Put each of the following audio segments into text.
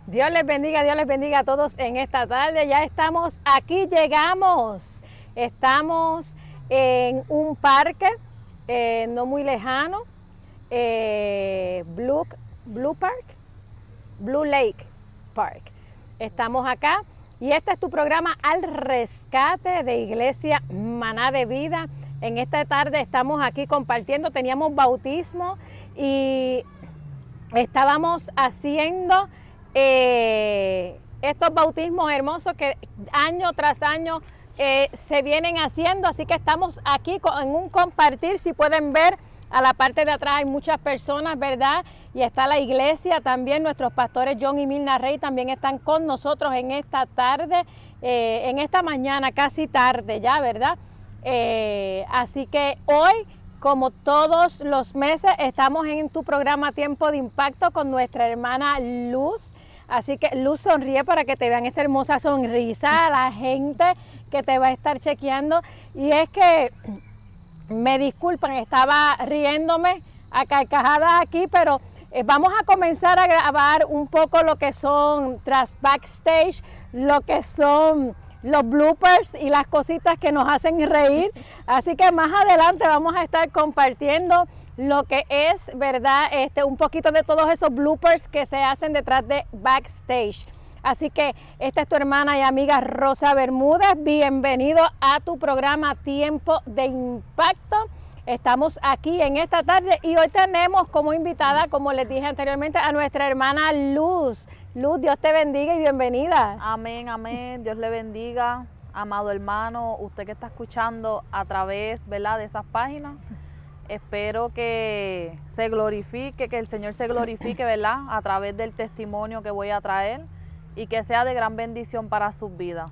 Dios les bendiga a todos en esta tarde. Ya estamos aquí, llegamos. Estamos en un parque no muy lejano, Blue Lake Park. Estamos acá y este es tu programa Al Rescate de Iglesia Maná de Vida. En esta tarde estamos aquí compartiendo, teníamos bautismo y estábamos haciendo estos bautismos hermosos que año tras año se vienen haciendo, así que estamos aquí en un compartir. Si pueden ver, a la parte de atrás hay muchas personas, ¿verdad? Y está la iglesia también, nuestros pastores John y Milna Rey también están con nosotros en esta tarde, en esta mañana, casi tarde ya, ¿verdad? Así que hoy, como todos los meses, estamos en tu programa Tiempo de Impacto con nuestra hermana Luz. Así que Luz, sonríe para que te vean esa hermosa sonrisa a la gente que te va a estar chequeando. Y es que, me disculpan, estaba riéndome a carcajadas aquí, pero vamos a comenzar a grabar un poco lo que son tras backstage, lo que son los bloopers y las cositas que nos hacen reír. Así que más adelante vamos a estar compartiendo lo que es, ¿verdad? Un poquito de todos esos bloopers que se hacen detrás de backstage. Así que esta es tu hermana y amiga Rosa Bermúdez. Bienvenido a tu programa Tiempo de Impacto. Estamos aquí en esta tarde y hoy tenemos como invitada, como les dije anteriormente, a nuestra hermana Luz. Luz, Dios te bendiga y bienvenida. Amén, amén. Dios le bendiga, amado hermano, usted que está escuchando a través, ¿verdad?, de esas páginas. Espero que se glorifique, que el Señor se glorifique, ¿verdad?, a través del testimonio que voy a traer y que sea de gran bendición para sus vidas.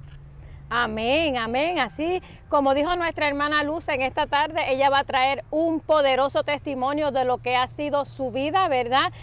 Amén, amén. Así como dijo nuestra hermana Luz en esta tarde, ella va a traer un poderoso testimonio de lo que ha sido su vida, ¿verdad?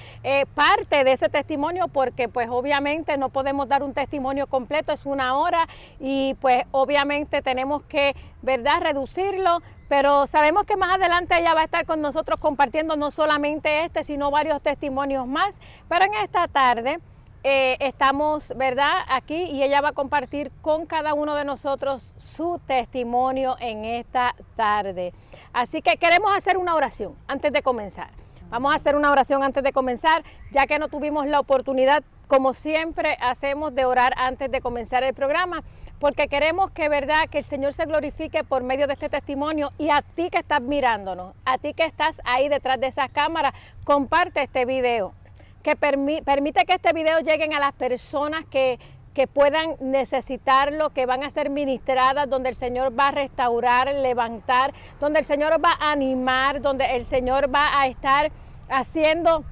Parte de ese testimonio, porque pues obviamente no podemos dar un testimonio completo, es una hora y pues obviamente tenemos que, ¿verdad?, reducirlo. Pero sabemos que más adelante ella va a estar con nosotros compartiendo no solamente sino varios testimonios más. Pero en esta tarde estamos, ¿verdad?, aquí y ella va a compartir con cada uno de nosotros su testimonio en esta tarde. Así que queremos hacer una oración antes de comenzar. Vamos a hacer una oración antes de comenzar, ya que no tuvimos la oportunidad, como siempre hacemos, de orar antes de comenzar el programa, porque queremos que, ¿verdad?, que el Señor se glorifique por medio de este testimonio. Y a ti que estás mirándonos, a ti que estás ahí detrás de esas cámaras, comparte este video, que permite que este video lleguen a las personas que puedan necesitarlo, que van a ser ministradas, donde el Señor va a restaurar, levantar, donde el Señor va a animar, donde el Señor va a estar haciendo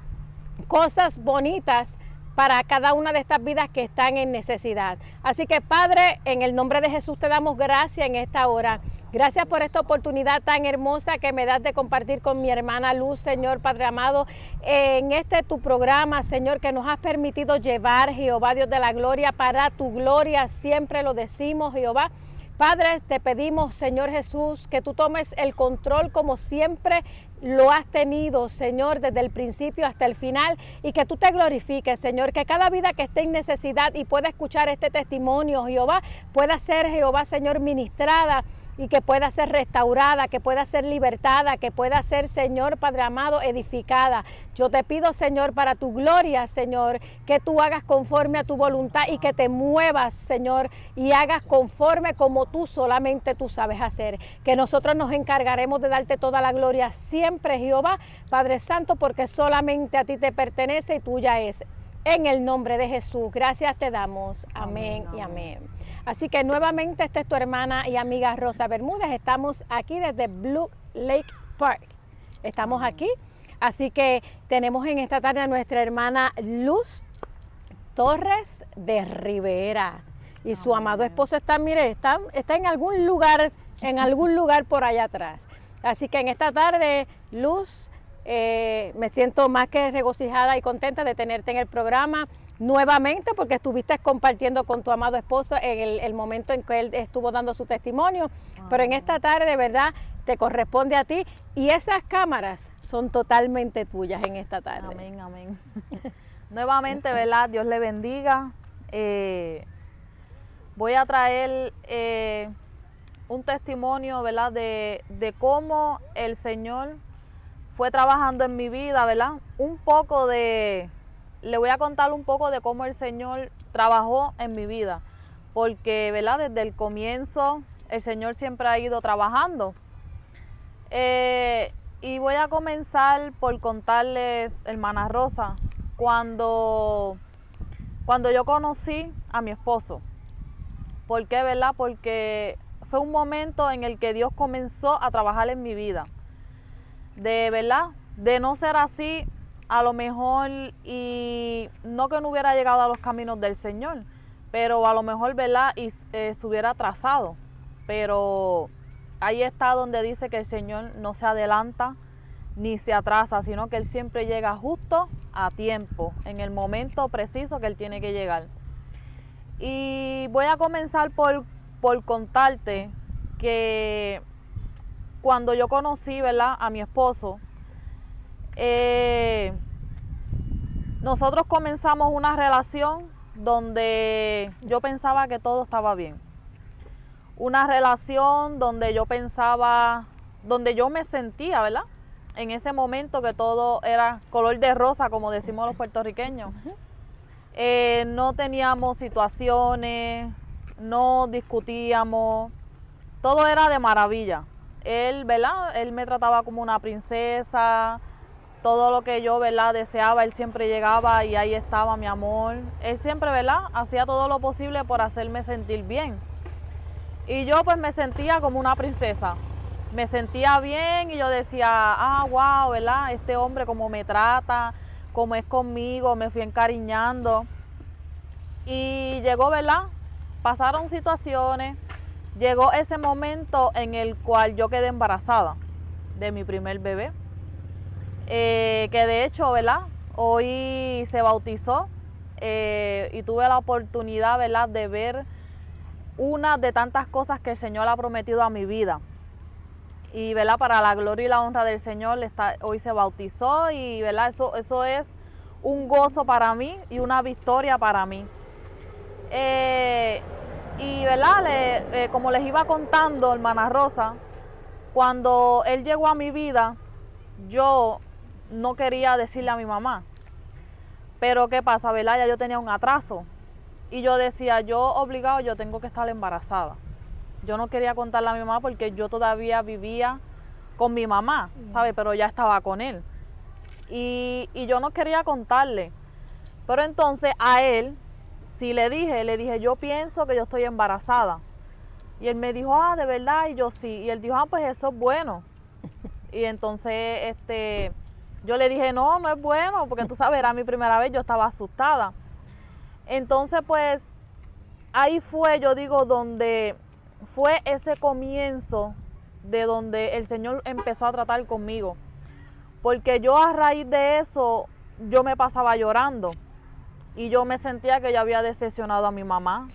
cosas bonitas para cada una de estas vidas que están en necesidad. Así que, Padre, en el nombre de Jesús te damos gracias en esta hora. Gracias por esta oportunidad tan hermosa que me das de compartir con mi hermana Luz, Señor Padre amado, en tu programa, Señor, que nos has permitido llevar, Jehová Dios de la gloria, para tu gloria, siempre lo decimos, Jehová. Padre, te pedimos, Señor Jesús, que tú tomes el control como siempre lo has tenido, Señor, desde el principio hasta el final, y que tú te glorifiques, Señor, que cada vida que esté en necesidad y pueda escuchar este testimonio, Jehová, pueda ser, Jehová, Señor, ministrada, y que pueda ser restaurada, que pueda ser libertada, que pueda ser, Señor Padre amado, edificada. Yo te pido, Señor, para tu gloria, Señor, que tú hagas conforme a tu voluntad y que te muevas, Señor, y hagas conforme como tú solamente tú sabes hacer. Que nosotros nos encargaremos de darte toda la gloria siempre, Jehová, Padre Santo, porque solamente a ti te pertenece y tuya es. En el nombre de Jesús, gracias te damos. Amén, amén y amén. Así que nuevamente esta es tu hermana y amiga Rosa Bermúdez. Estamos aquí desde Blue Lake Park. Estamos aquí. Así que tenemos en esta tarde a nuestra hermana Luz Torres de Rivera. Y su amado esposo está, mire, está en algún lugar por allá atrás. Así que en esta tarde, Luz, me siento más que regocijada y contenta de tenerte en el programa nuevamente, porque estuviste compartiendo con tu amado esposo en el momento en que él estuvo dando su testimonio. Pero en esta tarde, ¿verdad?, te corresponde a ti y esas cámaras son totalmente tuyas en esta tarde. Amén, amén. Nuevamente, ¿verdad? Dios le bendiga. Voy a traer un testimonio, ¿verdad? De cómo el Señor fue trabajando en mi vida, ¿verdad? Le voy a contar un poco de cómo el Señor trabajó en mi vida. Porque, ¿verdad? Desde el comienzo, el Señor siempre ha ido trabajando. Y voy a comenzar por contarles, hermana Rosa, cuando yo conocí a mi esposo. ¿Por qué, verdad? Porque fue un momento en el que Dios comenzó a trabajar en mi vida. De verdad, de no ser así, a lo mejor, y no que no hubiera llegado a los caminos del Señor, pero a lo mejor, ¿verdad? Y se hubiera trazado. Pero ahí está donde dice que el Señor no se adelanta ni se atrasa, sino que Él siempre llega justo a tiempo, en el momento preciso que Él tiene que llegar. Y voy a comenzar por contarte que cuando yo conocí, ¿verdad?, a mi esposo, nosotros comenzamos una relación donde yo pensaba que todo estaba bien. Una relación donde yo pensaba, donde yo me sentía, ¿verdad?, en ese momento que todo era color de rosa, como decimos los puertorriqueños. No teníamos situaciones, no discutíamos, todo era de maravilla. Él, ¿verdad?, él me trataba como una princesa, todo lo que yo, ¿verdad?, deseaba, él siempre llegaba y ahí estaba mi amor. Él siempre, ¿verdad?, hacía todo lo posible por hacerme sentir bien. Y yo pues me sentía como una princesa. Me sentía bien y yo decía, wow, ¿verdad?, este hombre cómo me trata, cómo es conmigo, me fui encariñando. Y llegó, ¿verdad?, pasaron situaciones, llegó ese momento en el cual yo quedé embarazada de mi primer bebé, que de hecho, ¿verdad?, hoy se bautizó y tuve la oportunidad, ¿verdad?, de ver una de tantas cosas que el Señor ha prometido a mi vida. Y, ¿verdad?, para la gloria y la honra del Señor, hoy se bautizó y, ¿verdad?, eso es un gozo para mí y una victoria para mí. Y, ¿verdad?, como les iba contando, hermana Rosa, cuando él llegó a mi vida, yo no quería decirle a mi mamá. Pero ¿qué pasa, verdad? Ya yo tenía un atraso. Y yo decía, yo tengo que estar embarazada. Yo no quería contarle a mi mamá porque yo todavía vivía con mi mamá, ¿sabes? Pero ya estaba con él. Y yo no quería contarle. Pero entonces a él, sí le dije, yo pienso que yo estoy embarazada. Y él me dijo, de verdad, y yo sí. Y él dijo, pues eso es bueno. Y entonces yo le dije, no es bueno, porque tú sabes, era mi primera vez, yo estaba asustada. Entonces, pues, ahí fue, yo digo, donde fue ese comienzo de donde el Señor empezó a tratar conmigo. Porque yo a raíz de eso, yo me pasaba llorando. Y yo me sentía que yo había decepcionado a mi mamá.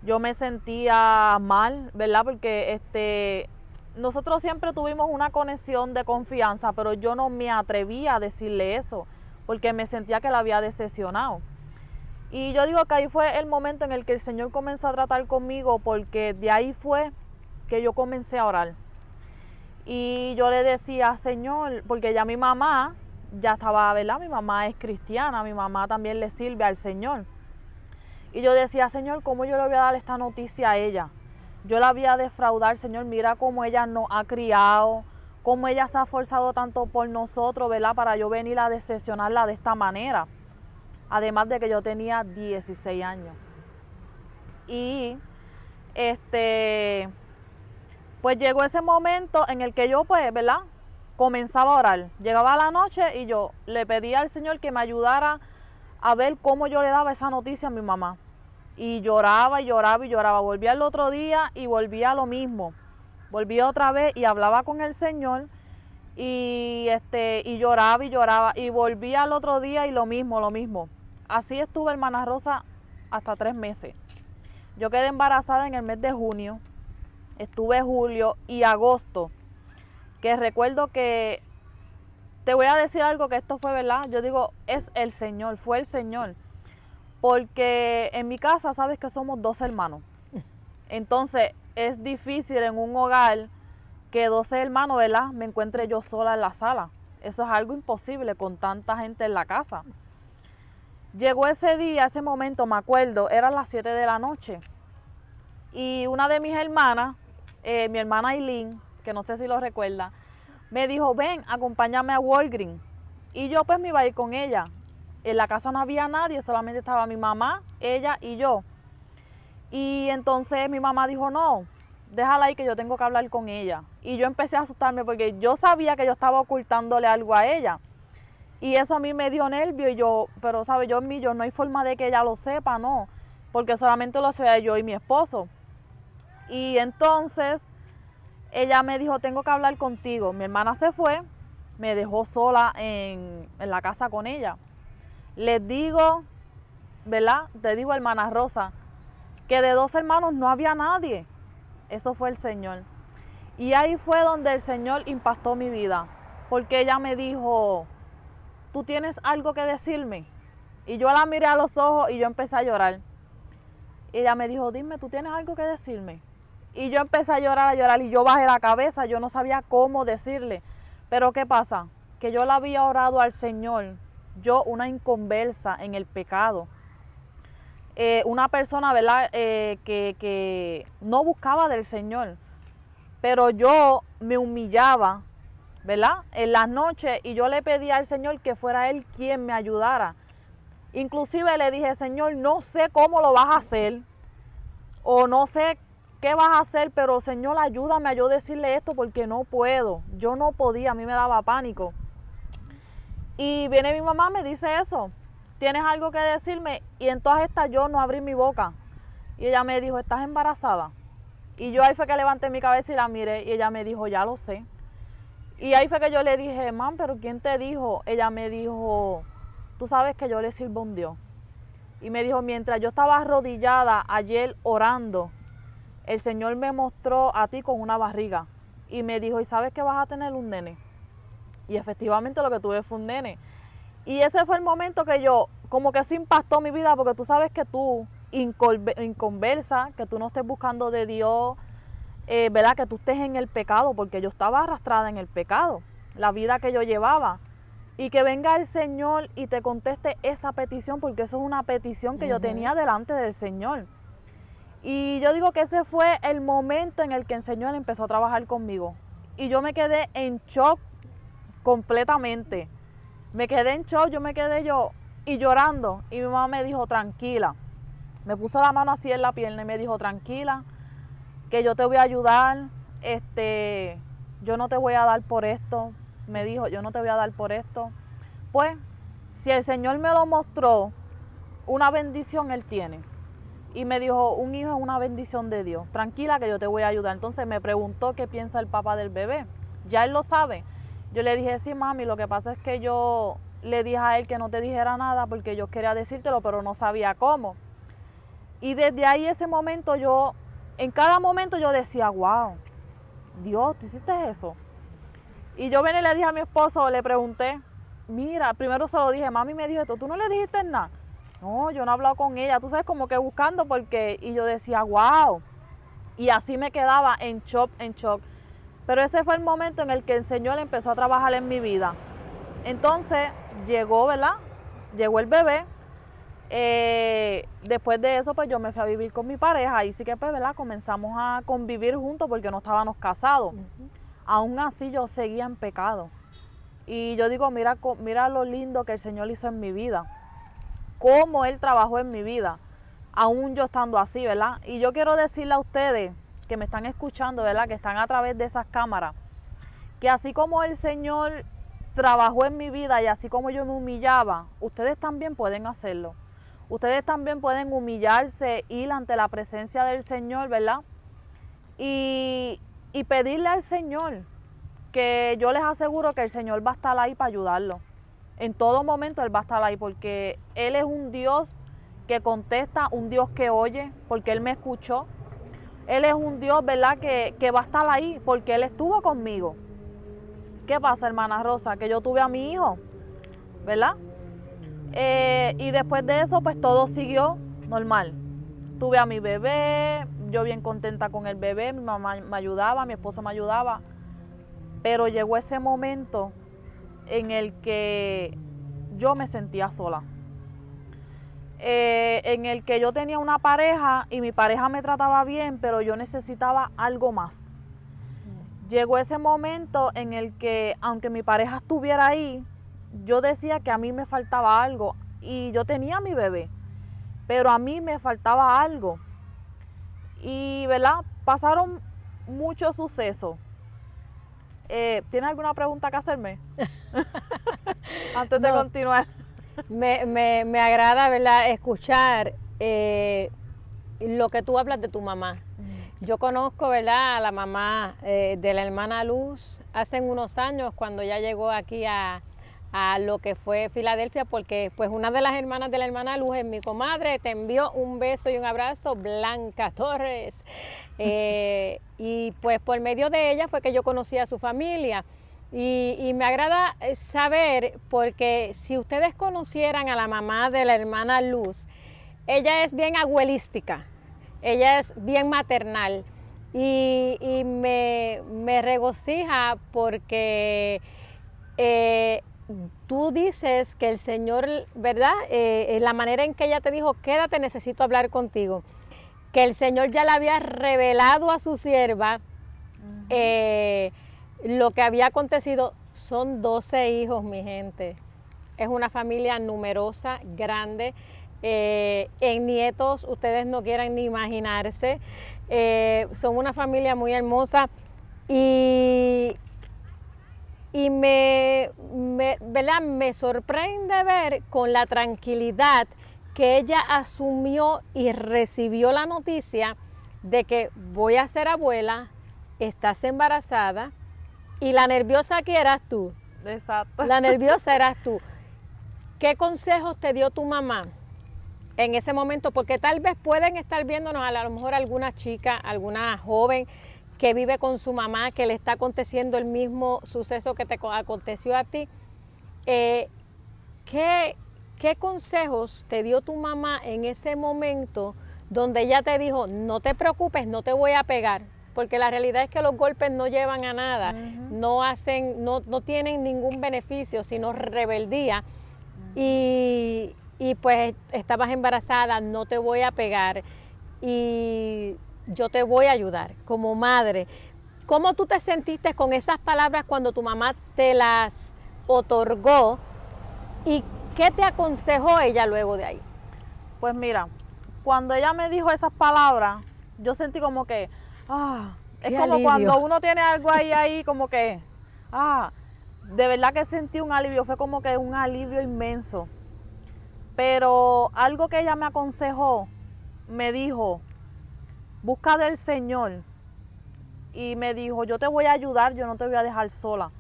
Yo me sentía mal, ¿verdad? Porque nosotros siempre tuvimos una conexión de confianza, pero yo no me atrevía a decirle eso, porque me sentía que la había decepcionado. Y yo digo que ahí fue el momento en el que el Señor comenzó a tratar conmigo, porque de ahí fue que yo comencé a orar. Y yo le decía, Señor, porque ya mi mamá ya estaba, ¿verdad? Mi mamá es cristiana, mi mamá también le sirve al Señor. Y yo decía, Señor, ¿cómo yo le voy a dar esta noticia a ella? Yo la voy a defraudar, Señor, mira cómo ella nos ha criado, cómo ella se ha esforzado tanto por nosotros, ¿verdad? Para yo venir a decepcionarla de esta manera. Además de que yo tenía 16 años. Y pues llegó ese momento en el que yo, pues, ¿verdad?, comenzaba a orar. Llegaba la noche y yo le pedía al Señor que me ayudara a ver cómo yo le daba esa noticia a mi mamá. Y lloraba y lloraba y lloraba. Volvía el otro día y volvía a lo mismo. Volvía otra vez y hablaba con el Señor y lloraba y lloraba. Y volvía al otro día y lo mismo. Así estuve, hermana Rosa, hasta 3 meses. Yo quedé embarazada en el mes de junio. Estuve julio y agosto, que recuerdo que te voy a decir algo que esto fue verdad. Yo digo, es el Señor, fue el Señor. Porque en mi casa, sabes que somos 2 hermanos. Entonces, es difícil en un hogar que 12 hermanos, ¿verdad?, me encuentre yo sola en la sala. Eso es algo imposible con tanta gente en la casa. Llegó ese día, ese momento, me acuerdo, eran las 7 de la noche. Y una de mis hermanas, mi hermana Aileen, que no sé si lo recuerda, me dijo, ven, acompáñame a Walgreens. Y yo pues me iba a ir con ella. En la casa no había nadie, solamente estaba mi mamá, ella y yo. Y entonces mi mamá dijo, no, déjala ahí que yo tengo que hablar con ella. Y yo empecé a asustarme porque yo sabía que yo estaba ocultándole algo a ella. Y eso a mí me dio nervio y yo, pero sabe, yo no hay forma de que ella lo sepa, no, porque solamente lo sabía yo y mi esposo. Y entonces ella me dijo, tengo que hablar contigo. Mi hermana se fue, me dejó sola en la casa con ella. Les digo, ¿verdad? Te digo, hermana Rosa, que de 2 hermanos no había nadie. Eso fue el Señor. Y ahí fue donde el Señor impactó mi vida, porque ella me dijo, ¿tú tienes algo que decirme? Y yo la miré a los ojos y yo empecé a llorar. Y ella me dijo, dime, ¿tú tienes algo que decirme? Y yo empecé a llorar y yo bajé la cabeza, yo no sabía cómo decirle. Pero ¿qué pasa? Que yo la había orado al Señor, yo una inconversa en el pecado. Una persona, ¿verdad?, que no buscaba del Señor. Pero yo me humillaba, ¿verdad?, en las noches, y yo le pedía al Señor que fuera Él quien me ayudara. Inclusive le dije, Señor, no sé cómo lo vas a hacer, o no sé qué vas a hacer, pero Señor, ayúdame a yo decirle esto porque no puedo. Yo no podía, a mí me daba pánico. Y viene mi mamá, me dice eso, ¿tienes algo que decirme? Y en todas estas yo no abrí mi boca. Y ella me dijo, ¿estás embarazada? Y yo ahí fue que levanté mi cabeza y la miré y ella me dijo, ya lo sé. Y ahí fue que yo le dije, mam, ¿pero quién te dijo? Ella me dijo, tú sabes que yo le sirvo a un Dios. Y me dijo, mientras yo estaba arrodillada ayer orando, el Señor me mostró a ti con una barriga. Y me dijo, ¿y sabes que vas a tener un nene? Y efectivamente lo que tuve fue un nene. Y ese fue el momento que yo, como que eso impactó mi vida, porque tú sabes que tú, inconversa, que tú no estés buscando de Dios, ¿verdad?, que tú estés en el pecado, porque yo estaba arrastrada en el pecado, la vida que yo llevaba. Y que venga el Señor y te conteste esa petición, porque eso es una petición que yo tenía delante del Señor. Y yo digo que ese fue el momento en el que el Señor empezó a trabajar conmigo. Y yo me quedé en shock completamente. Me quedé en shock, y llorando. Y mi mamá me dijo, tranquila. Me puso la mano así en la pierna y me dijo, tranquila, que yo te voy a ayudar. Yo no te voy a dar por esto. Me dijo, yo no te voy a dar por esto. Pues, si el Señor me lo mostró, una bendición Él tiene. Y me dijo, un hijo es una bendición de Dios. Tranquila que yo te voy a ayudar. Entonces me preguntó qué piensa el papá del bebé. Ya él lo sabe. Yo le dije, sí, mami, lo que pasa es que yo le dije a él que no te dijera nada porque yo quería decírtelo, pero no sabía cómo. Y desde ahí, ese momento, en cada momento yo decía, wow, Dios, ¿tú hiciste eso? Y yo vine y le dije a mi esposo, le pregunté, mira, primero se lo dije, mami me dijo esto, ¿tú no le dijiste nada? No, yo no he hablado con ella, tú sabes, como que buscando porque, y yo decía, wow. Y así me quedaba en shock, en shock. Pero ese fue el momento en el que el Señor empezó a trabajar en mi vida. Entonces llegó, ¿verdad? Llegó el bebé. Después de eso, pues yo me fui a vivir con mi pareja. Y sí que, pues, ¿verdad?, comenzamos a convivir juntos porque no estábamos casados. Aún así yo seguía en pecado. Y yo digo, mira lo lindo que el Señor hizo en mi vida. Cómo Él trabajó en mi vida, aún yo estando así, ¿verdad? Y yo quiero decirle a ustedes que me están escuchando, ¿verdad?, que están a través de esas cámaras, que así como el Señor trabajó en mi vida y así como yo me humillaba, ustedes también pueden hacerlo. Ustedes también pueden humillarse, ir ante la presencia del Señor, ¿verdad? Y pedirle al Señor, que yo les aseguro que el Señor va a estar ahí para ayudarlo. En todo momento Él va a estar ahí porque Él es un Dios que contesta, un Dios que oye, porque Él me escuchó. Él es un Dios, ¿verdad?, que va a estar ahí porque Él estuvo conmigo. ¿Qué pasa, hermana Rosa? Que yo tuve a mi hijo, ¿verdad? Y después de eso, pues todo siguió normal. Tuve a mi bebé, yo bien contenta con el bebé, mi mamá me ayudaba, mi esposo me ayudaba. Pero llegó ese momento en el que yo me sentía sola. En el que yo tenía una pareja y mi pareja me trataba bien, pero yo necesitaba algo más. Llegó ese momento en el que, aunque mi pareja estuviera ahí, yo decía que a mí me faltaba algo y yo tenía a mi bebé, pero a mí me faltaba algo. Y, ¿verdad? Pasaron muchos sucesos. ¿Tienes alguna pregunta que hacerme? Antes de continuar. Me agrada, ¿verdad?, escuchar lo que tú hablas de tu mamá. Yo conozco, ¿verdad?, a la mamá de la hermana Luz hace unos años cuando ella llegó aquí a lo que fue Filadelfia, porque pues una de las hermanas de la hermana Luz es mi comadre. Te envió un beso y un abrazo, Blanca Torres. Y pues por medio de ella fue que yo conocí a su familia. Y me agrada saber, porque si ustedes conocieran a la mamá de la hermana Luz, ella es bien abuelística, ella es bien maternal y me regocija porque tú dices que el Señor, ¿verdad? La manera en que ella te dijo, quédate, necesito hablar contigo, que el Señor ya le había revelado a su sierva lo que había acontecido. Son 12 hijos, mi gente. Es una familia numerosa, grande. En nietos, ustedes no quieran ni imaginarse. Son una familia muy hermosa y ¿verdad?, me sorprende ver con la tranquilidad que ella asumió y recibió la noticia de que voy a ser abuela, estás embarazada y la nerviosa aquí eras tú. Exacto. La nerviosa eras tú. ¿Qué consejos te dio tu mamá en ese momento? Porque tal vez pueden estar viéndonos a lo mejor alguna chica, alguna joven que vive con su mamá, que le está aconteciendo el mismo suceso que te aconteció a ti. ¿Qué consejos te dio tu mamá en ese momento donde ella te dijo, no te preocupes, no te voy a pegar? Porque la realidad es que los golpes no llevan a nada, no tienen ningún beneficio, sino rebeldía. Y pues estabas embarazada, no te voy a pegar y yo te voy a ayudar como madre. ¿Cómo tú te sentiste con esas palabras cuando tu mamá te las otorgó y qué te aconsejó ella luego de ahí? Pues mira, cuando ella me dijo esas palabras, yo sentí como que, es como alivio. cuando uno tiene algo ahí como que, de verdad que sentí un alivio, fue como que un alivio inmenso. Pero algo que ella me aconsejó, me dijo, busca del Señor. Y me dijo, yo te voy a ayudar, yo no te voy a dejar sola.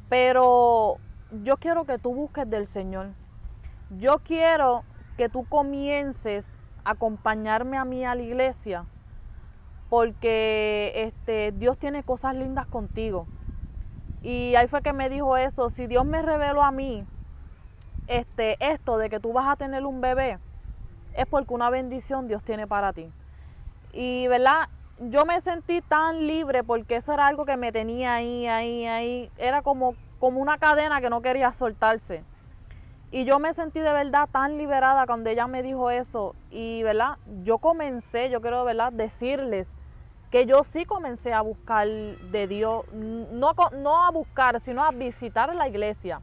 Pero yo quiero que tú busques del Señor. Yo quiero que tú comiences a acompañarme a mí a la iglesia, porque Dios tiene cosas lindas contigo. Y ahí fue que me dijo eso, si Dios me reveló a mí esto de que tú vas a tener un bebé, es porque una bendición Dios tiene para ti. Y verdad, yo me sentí tan libre porque eso era algo que me tenía ahí, era como una cadena que no quería soltarse. Y yo me sentí de verdad tan liberada cuando ella me dijo eso. Y verdad, yo quiero verdad decirles que yo sí comencé a buscar de Dios, no a buscar, sino a visitar la iglesia.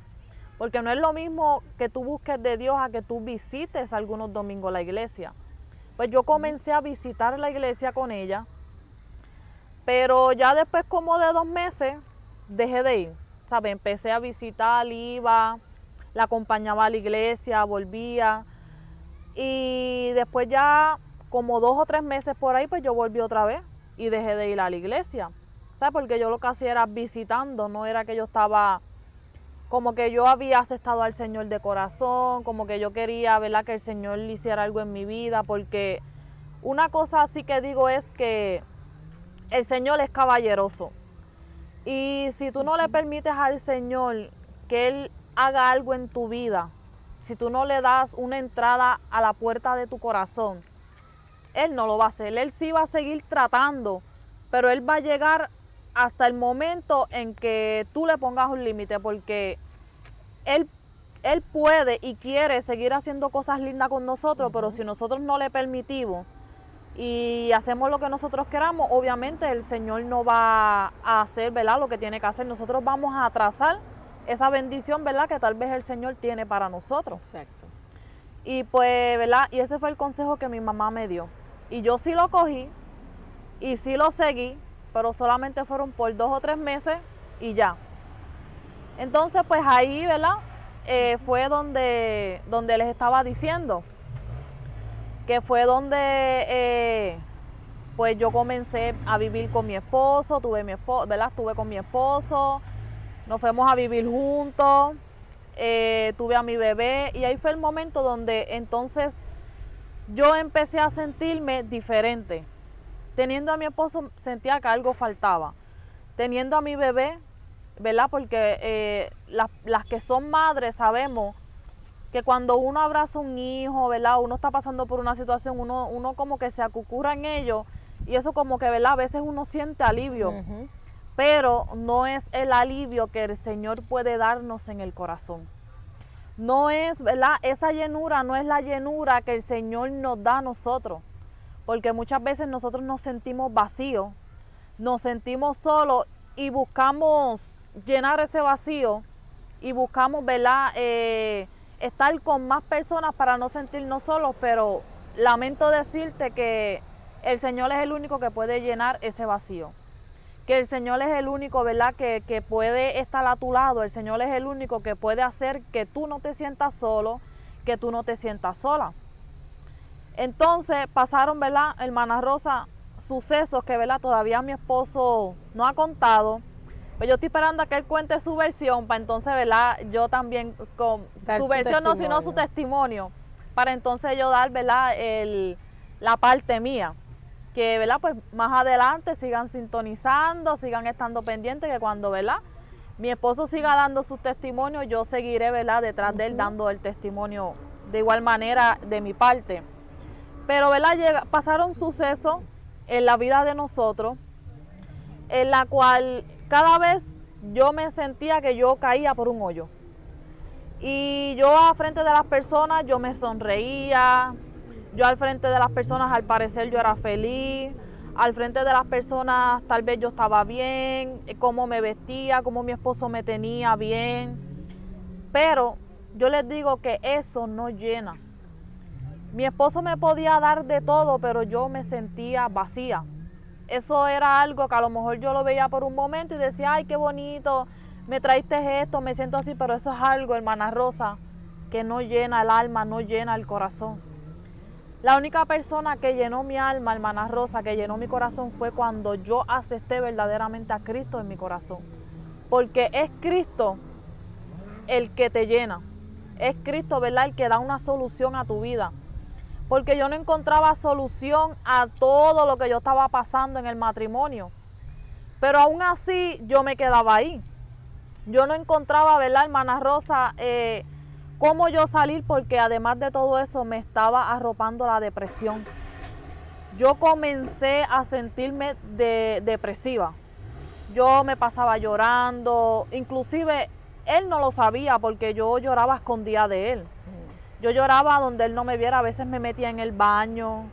Porque no es lo mismo que tú busques de Dios a que tú visites algunos domingos la iglesia. Pues yo comencé a visitar la iglesia con ella, pero ya después como de 2 meses dejé de ir, ¿sabes? Empecé a visitar, iba, la acompañaba a la iglesia, volvía, y después ya como 2 o 3 meses por ahí, pues yo volví otra vez y dejé de ir a la iglesia, ¿sabes? Porque yo lo que hacía era visitando, no era que yo estaba, como que yo había aceptado al Señor de corazón, como que yo quería, ¿verdad?, que el Señor le hiciera algo en mi vida, porque una cosa así que digo es que el Señor es caballeroso. Y si tú no le permites al Señor que Él haga algo en tu vida, si tú no le das una entrada a la puerta de tu corazón, Él no lo va a hacer. Él sí va a seguir tratando, pero Él va a llegar hasta el momento en que tú le pongas un límite, porque Él puede y quiere seguir haciendo cosas lindas con nosotros, pero si nosotros no le permitimos y hacemos lo que nosotros queramos, obviamente el Señor no va a hacer, ¿verdad?, lo que tiene que hacer. Nosotros vamos a atrasar esa bendición, ¿verdad?, que tal vez el Señor tiene para nosotros. Exacto. Y pues, ¿verdad?, y ese fue el consejo que mi mamá me dio. Y yo sí lo cogí y sí lo seguí, pero solamente fueron por 2 o 3 meses y ya. Entonces, pues ahí, ¿verdad?, fue donde les estaba diciendo, que fue donde pues yo comencé a vivir con mi esposo, ¿verdad?, estuve con mi esposo, nos fuimos a vivir juntos, tuve a mi bebé, y ahí fue el momento donde entonces yo empecé a sentirme diferente. Teniendo a mi esposo sentía que algo faltaba. Teniendo a mi bebé, ¿verdad?, porque las que son madres sabemos que cuando uno abraza a un hijo, ¿verdad?, uno está pasando por una situación, uno como que se acucurra en ello, y eso como que, ¿verdad?, a veces uno siente alivio, pero no es el alivio que el Señor puede darnos en el corazón. No es, ¿verdad?, esa llenura no es la llenura que el Señor nos da a nosotros, porque muchas veces nosotros nos sentimos vacíos, nos sentimos solos y buscamos llenar ese vacío y buscamos, ¿verdad?, estar con más personas para no sentirnos solos, pero lamento decirte que el Señor es el único que puede llenar ese vacío. Que el Señor es el único, ¿verdad?, que puede estar a tu lado. El Señor es el único que puede hacer que tú no te sientas solo, que tú no te sientas sola. Entonces pasaron, ¿verdad, hermana Rosa, sucesos que, ¿verdad?, todavía mi esposo no ha contado. Pues yo estoy esperando a que él cuente su versión para entonces, ¿verdad?, yo también con su versión, no, sino su testimonio, para entonces yo dar, ¿verdad?, la parte mía. Que, ¿verdad?, pues más adelante sigan sintonizando, sigan estando pendientes, que cuando, ¿verdad?, mi esposo siga dando sus testimonios, yo seguiré, ¿verdad?, detrás de él dando el testimonio de igual manera de mi parte. Pero, ¿verdad?, pasaron sucesos en la vida de nosotros, en la cual cada vez yo me sentía que yo caía por un hoyo. Y yo a frente de las personas yo me sonreía, yo al frente de las personas al parecer yo era feliz, al frente de las personas tal vez yo estaba bien, cómo me vestía, cómo mi esposo me tenía bien. Pero yo les digo que eso no llena. Mi esposo me podía dar de todo, pero yo me sentía vacía. Eso era algo que a lo mejor yo lo veía por un momento y decía, ay, qué bonito, me traiste esto, me siento así, pero eso es algo, hermana Rosa, que no llena el alma, no llena el corazón. La única persona que llenó mi alma, hermana Rosa, que llenó mi corazón fue cuando yo acepté verdaderamente a Cristo en mi corazón. Porque es Cristo el que te llena. Es Cristo, ¿verdad?, el que da una solución a tu vida. Porque yo no encontraba solución a todo lo que yo estaba pasando en el matrimonio. Pero aún así yo me quedaba ahí. Yo no encontraba, ¿verdad, hermana Rosa, cómo yo salir, porque además de todo eso me estaba arropando la depresión. Yo comencé a sentirme depresiva. Yo me pasaba llorando, inclusive él no lo sabía porque yo lloraba a escondidas de él. Yo lloraba donde él no me viera, a veces me metía en el baño,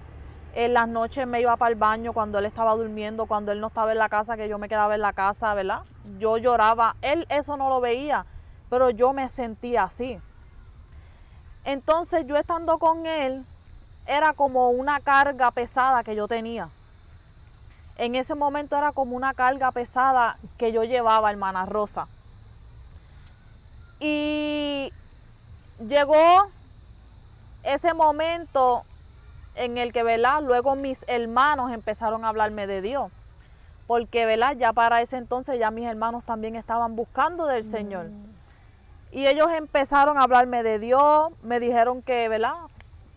en las noches me iba para el baño cuando él estaba durmiendo, cuando él no estaba en la casa, que yo me quedaba en la casa, ¿verdad? Yo lloraba, él eso no lo veía, pero yo me sentía así. Entonces yo estando con él, era como una carga pesada que yo tenía. En ese momento era como una carga pesada que yo llevaba, hermana Rosa. Y llegó ese momento en el que, ¿verdad?, luego mis hermanos empezaron a hablarme de Dios. Porque, ¿verdad?, ya para ese entonces ya mis hermanos también estaban buscando del Señor. Y ellos empezaron a hablarme de Dios, me dijeron que, ¿verdad?,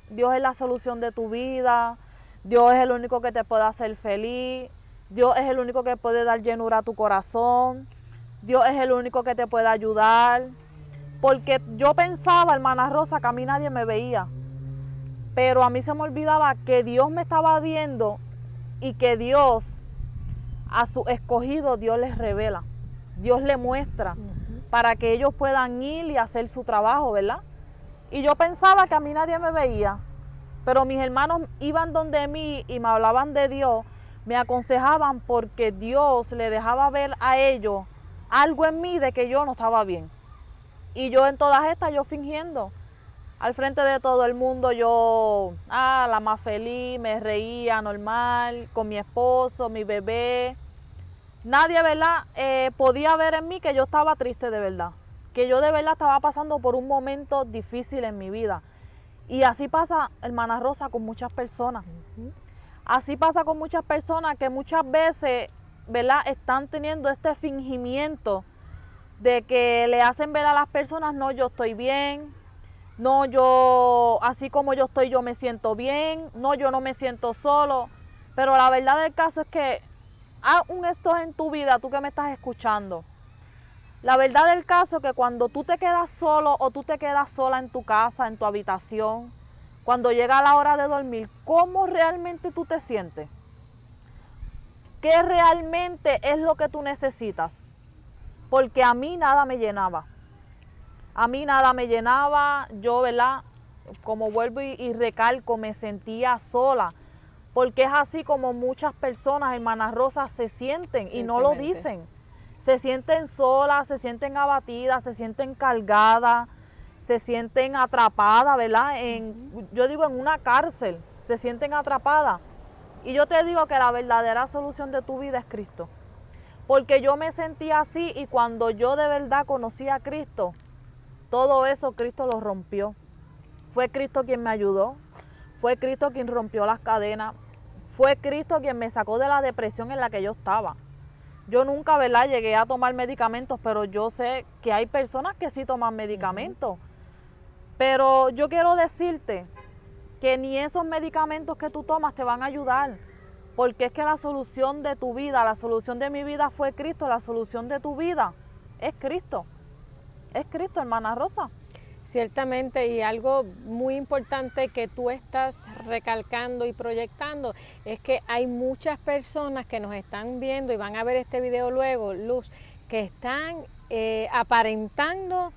Dios es la solución de tu vida, Dios es el único que te puede hacer feliz. Dios es el único que puede dar llenura a tu corazón. Dios es el único que te puede ayudar. Porque yo pensaba, hermana Rosa, que a mí nadie me veía. Pero a mí se me olvidaba que Dios me estaba viendo y que Dios, a su escogido, Dios les revela. Dios les muestra para que ellos puedan ir y hacer su trabajo, ¿verdad? Y yo pensaba que a mí nadie me veía. Pero mis hermanos iban donde mí y me hablaban de Dios, me aconsejaban porque Dios le dejaba ver a ellos algo en mí de que yo no estaba bien. Y yo en todas estas, yo fingiendo. Al frente de todo el mundo yo, la más feliz, me reía normal, con mi esposo, mi bebé. Nadie, ¿verdad? Podía ver en mí que yo estaba triste de verdad. Que yo de verdad estaba pasando por un momento difícil en mi vida. Y así pasa, hermana Rosa, con muchas personas. Así pasa con muchas personas que muchas veces, ¿verdad?, están teniendo este fingimiento de que le hacen ver a las personas, no, yo estoy bien, no, yo, así como yo estoy, yo me siento bien, no, yo no me siento solo. Pero la verdad del caso es que haz un esto en tu vida, tú que me estás escuchando. La verdad del caso es que cuando tú te quedas solo o tú te quedas sola en tu casa, en tu habitación, cuando llega la hora de dormir, ¿cómo realmente tú te sientes? ¿Qué realmente es lo que tú necesitas? Porque a mí nada me llenaba. A mí nada me llenaba. Yo, ¿verdad? Como vuelvo y recalco, me sentía sola. Porque es así como muchas personas, hermanas Rosas, se sienten y no lo dicen. Se sienten solas, se sienten abatidas, se sienten cargadas, se sienten atrapadas, ¿verdad? Yo digo en una cárcel, se sienten atrapadas. Y yo te digo que la verdadera solución de tu vida es Cristo. Porque yo me sentía así y cuando yo de verdad conocí a Cristo, todo eso Cristo lo rompió. Fue Cristo quien me ayudó, fue Cristo quien rompió las cadenas, fue Cristo quien me sacó de la depresión en la que yo estaba. Yo nunca, ¿verdad?, llegué a tomar medicamentos, pero yo sé que hay personas que sí toman medicamentos. Pero yo quiero decirte que ni esos medicamentos que tú tomas te van a ayudar, porque es que la solución de tu vida, la solución de mi vida fue Cristo, la solución de tu vida es Cristo. Es Cristo, hermana Rosa. Ciertamente, y algo muy importante que tú estás recalcando y proyectando es que hay muchas personas que nos están viendo y van a ver este video luego, Luz, que están aparentando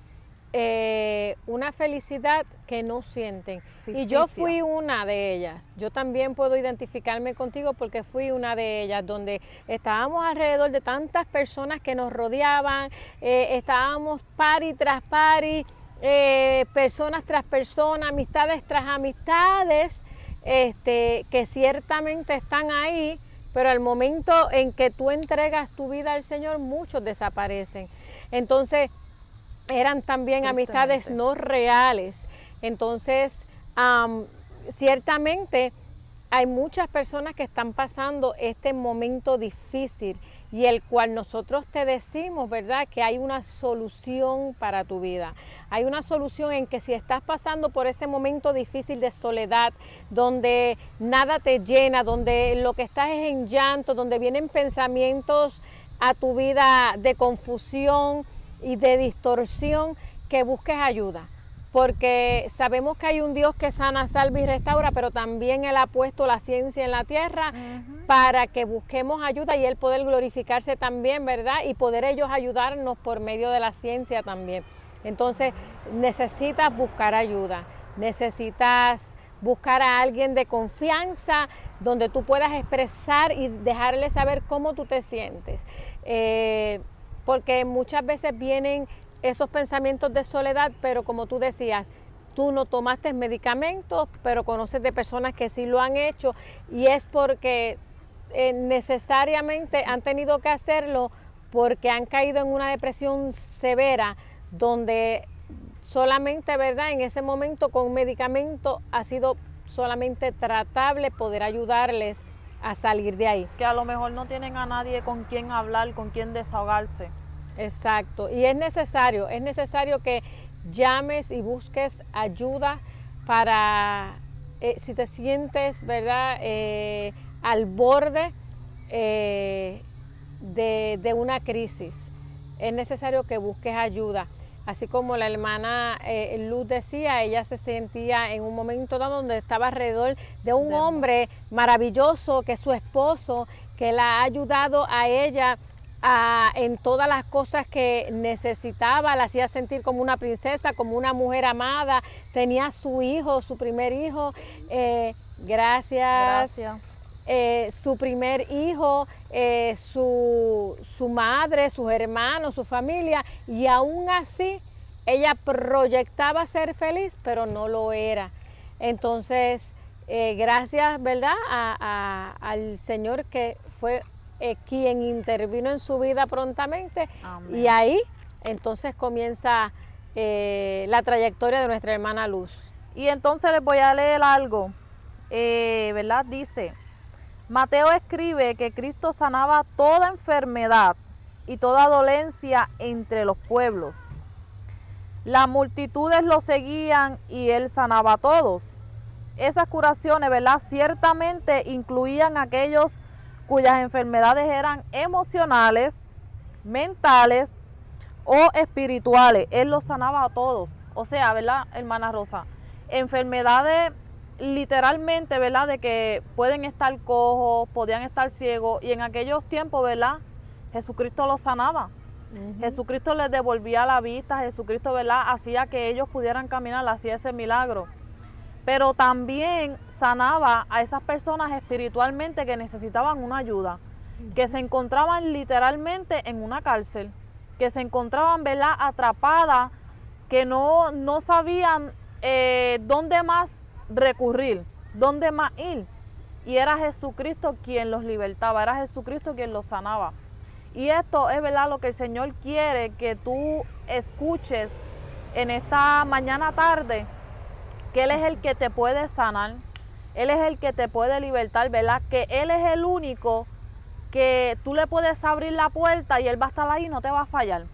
una felicidad que no sienten. Ficticia. Y yo fui una de ellas. Yo también puedo identificarme contigo porque fui una de ellas, donde estábamos alrededor de tantas personas que nos rodeaban, estábamos party tras party, personas tras personas, amistades tras amistades, que ciertamente están ahí, pero al momento en que tú entregas tu vida al Señor, muchos desaparecen. Entonces, eran también amistades no reales. Entonces, ciertamente hay muchas personas que están pasando este momento difícil y el cual nosotros te decimos, ¿verdad?, que hay una solución para tu vida. Hay una solución en que si estás pasando por ese momento difícil de soledad, donde nada te llena, donde lo que estás es en llanto, donde vienen pensamientos a tu vida de confusión y de distorsión, que busques ayuda. Porque sabemos que hay un Dios que sana, salva y restaura, pero también Él ha puesto la ciencia en la tierra para que busquemos ayuda y Él poder glorificarse también, ¿verdad? Y poder ellos ayudarnos por medio de la ciencia también. Entonces necesitas buscar ayuda, necesitas buscar a alguien de confianza donde tú puedas expresar y dejarle saber cómo tú te sientes. Porque muchas veces vienen esos pensamientos de soledad, pero como tú decías, tú no tomaste medicamentos, pero conoces de personas que sí lo han hecho y es porque necesariamente han tenido que hacerlo porque han caído en una depresión severa donde solamente, ¿verdad?, en ese momento con medicamento ha sido solamente tratable poder ayudarles a salir de ahí. Que a lo mejor no tienen a nadie con quien hablar, con quien desahogarse. Exacto, y es necesario que llames y busques ayuda para, si te sientes, ¿verdad?, al borde, de una crisis. Es necesario que busques ayuda. Así como la hermana Luz decía, ella se sentía en un momento dado donde estaba alrededor de un hombre maravilloso, que es su esposo, que la ha ayudado a ella en todas las cosas que necesitaba, la hacía sentir como una princesa, como una mujer amada. Tenía su hijo, su primer hijo, gracias. Su primer hijo, su madre, sus hermanos, su familia, y aún así ella proyectaba ser feliz, pero no lo era. Entonces, gracias, ¿verdad?, al Señor, que fue quien intervino en su vida prontamente. Amén. Y ahí entonces comienza la trayectoria de nuestra hermana Luz. Y entonces les voy a leer algo, ¿verdad? Dice: Mateo escribe que Cristo sanaba toda enfermedad y toda dolencia entre los pueblos. Las multitudes lo seguían y él sanaba a todos. Esas curaciones, ¿verdad?, ciertamente incluían a aquellos cuyas enfermedades eran emocionales, mentales o espirituales. Él los sanaba a todos. O sea, ¿verdad, hermana Rosa? Enfermedades literalmente, ¿verdad?, de que pueden estar cojos, podían estar ciegos, y en aquellos tiempos, ¿verdad?, Jesucristo los sanaba. Jesucristo les devolvía la vista, Jesucristo, ¿verdad?, hacía que ellos pudieran caminar, hacía ese milagro. Pero también sanaba a esas personas espiritualmente que necesitaban una ayuda, que se encontraban literalmente en una cárcel, que se encontraban, ¿verdad?, atrapadas, que no sabían dónde más recurrir, dónde más ir. Y era Jesucristo quien los libertaba, era Jesucristo quien los sanaba. Y esto es, ¿verdad?, lo que el Señor quiere que tú escuches en esta mañana tarde, que Él es el que te puede sanar, Él es el que te puede libertar, ¿verdad?, que Él es el único que tú le puedes abrir la puerta y Él va a estar ahí y no te va a fallar.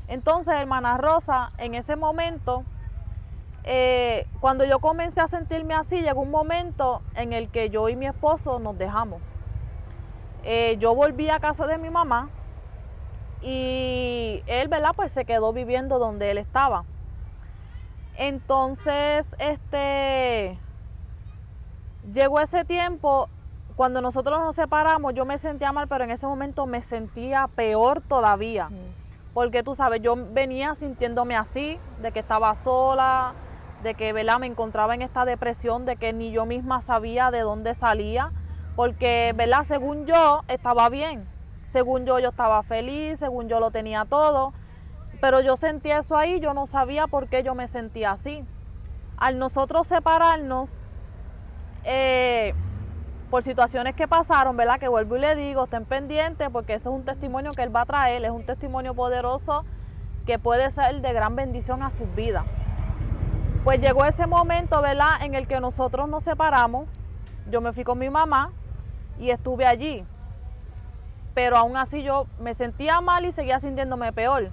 Entonces, hermana Rosa, en ese momento, cuando yo comencé a sentirme así, llegó un momento en el que yo y mi esposo nos dejamos. Yo volví a casa de mi mamá y él, ¿verdad?, pues se quedó viviendo donde él estaba. Entonces, llegó ese tiempo, cuando nosotros nos separamos, yo me sentía mal, pero en ese momento me sentía peor todavía. Porque tú sabes, yo venía sintiéndome así, de que estaba sola, de que, ¿verdad?, me encontraba en esta depresión, de que ni yo misma sabía de dónde salía, porque, ¿verdad?, según yo estaba bien, según yo estaba feliz, según yo lo tenía todo, pero yo sentía eso ahí, yo no sabía por qué yo me sentía así. Al nosotros separarnos, por situaciones que pasaron, ¿verdad?, que vuelvo y le digo, estén pendientes, porque ese es un testimonio que él va a traer, es un testimonio poderoso que puede ser de gran bendición a sus vidas. Pues llegó ese momento, ¿verdad?, en el que nosotros nos separamos. Yo me fui con mi mamá y estuve allí, pero aún así yo me sentía mal y seguía sintiéndome peor.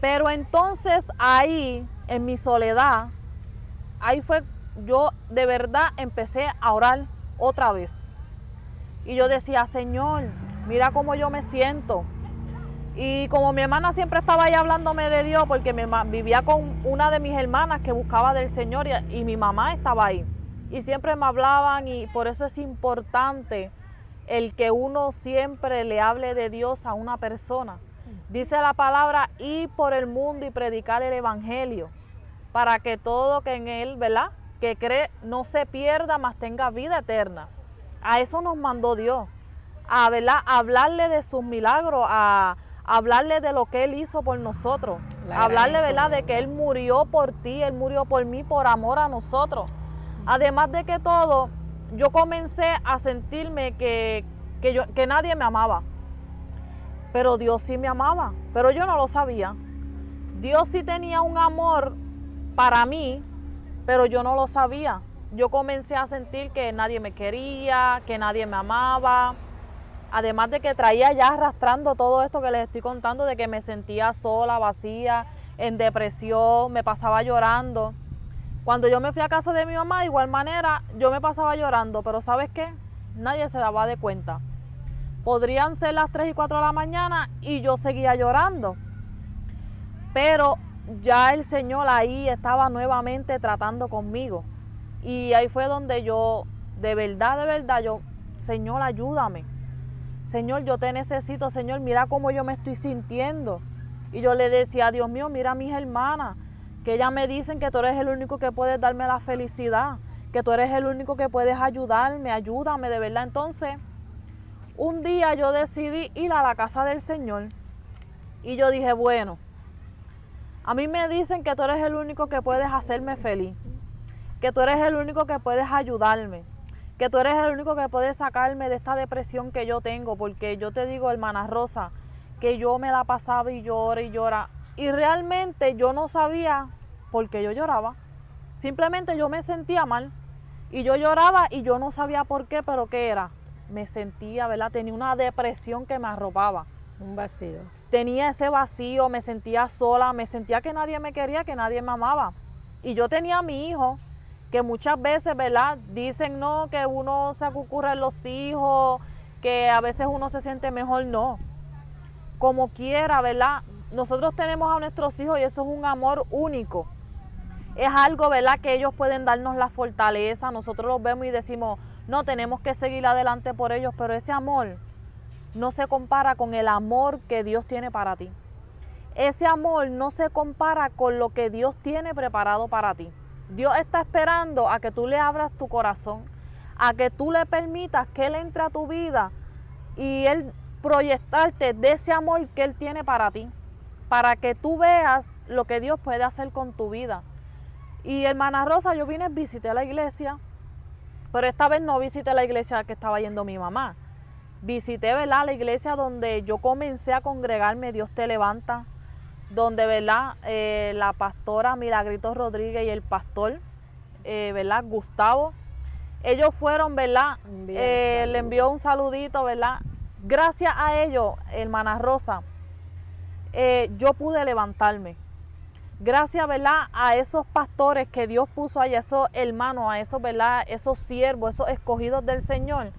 Pero entonces ahí, en mi soledad, ahí fue, yo de verdad empecé a orar otra vez. Y yo decía: Señor, mira cómo yo me siento. Y como mi hermana siempre estaba ahí hablándome de Dios, porque vivía con una de mis hermanas que buscaba del Señor, y mi mamá estaba ahí. Y siempre me hablaban, y por eso es importante el que uno siempre le hable de Dios a una persona. Dice la palabra: ir por el mundo y predicar el evangelio, para que todo que en él, ¿verdad?, que cree, no se pierda, mas tenga vida eterna. A eso nos mandó Dios, ¿verdad?, a hablarle de sus milagros, a hablarle de lo que Él hizo por nosotros, a hablarle, ¿verdad?, de que Él murió por ti, Él murió por mí, por amor a nosotros. Además de que todo, yo comencé a sentirme que nadie me amaba. Pero Dios sí me amaba, pero yo no lo sabía. Dios sí tenía un amor para mí, pero yo no lo sabía. Yo comencé a sentir que nadie me quería, que nadie me amaba. Además de que traía ya arrastrando todo esto que les estoy contando, de que me sentía sola, vacía, en depresión, me pasaba llorando. Cuando yo me fui a casa de mi mamá, de igual manera, yo me pasaba llorando, pero ¿sabes qué? Nadie se daba de cuenta. Podrían ser las 3 y 4 de la mañana y yo seguía llorando. Pero ya el Señor ahí estaba nuevamente tratando conmigo. Y ahí fue donde yo, de verdad, yo, Señor, ayúdame. Señor, yo te necesito. Señor, mira cómo yo me estoy sintiendo. Y yo le decía, Dios mío, mira a mis hermanas, que ellas me dicen que tú eres el único que puedes darme la felicidad, que tú eres el único que puedes ayudarme, ayúdame de verdad. Entonces, un día yo decidí ir a la casa del Señor y yo dije, bueno, a mí me dicen que tú eres el único que puedes hacerme feliz, que tú eres el único que puedes ayudarme, que tú eres el único que puedes sacarme de esta depresión que yo tengo, porque yo te digo, hermana Rosa, que yo me la pasaba y llora y llora, y realmente yo no sabía por qué yo lloraba, simplemente yo me sentía mal, y yo lloraba y yo no sabía por qué, pero qué era, me sentía, ¿verdad? Tenía una depresión que me arropaba. Un vacío. Tenía ese vacío, me sentía sola, me sentía que nadie me quería, que nadie me amaba. Y yo tenía a mi hijo, que muchas veces, ¿verdad? Dicen, no, que uno se acucurra en los hijos, que a veces uno se siente mejor, no. Como quiera, ¿verdad? Nosotros tenemos a nuestros hijos y eso es un amor único. Es algo, ¿verdad? Que ellos pueden darnos la fortaleza, nosotros los vemos y decimos, no, tenemos que seguir adelante por ellos, pero ese amor no se compara con el amor que Dios tiene para ti. Ese amor no se compara con lo que Dios tiene preparado para ti. Dios está esperando a que tú le abras tu corazón, a que tú le permitas que Él entre a tu vida y Él proyectarte de ese amor que Él tiene para ti, para que tú veas lo que Dios puede hacer con tu vida. Y hermana Rosa, yo vine, visité la iglesia, pero esta vez no visité la iglesia que estaba yendo mi mamá. Visité, ¿verdad?, la iglesia donde yo comencé a congregarme, Dios te levanta, donde, ¿verdad?, la pastora Milagritos Rodríguez y el pastor, ¿verdad?, Gustavo, ellos fueron, ¿verdad?, le envió un saludito, ¿verdad? Gracias a ellos, hermana Rosa, yo pude levantarme. Gracias, ¿verdad?, a esos pastores que Dios puso ahí, a esos hermanos, a esos, ¿verdad?, esos siervos, esos escogidos del Señor.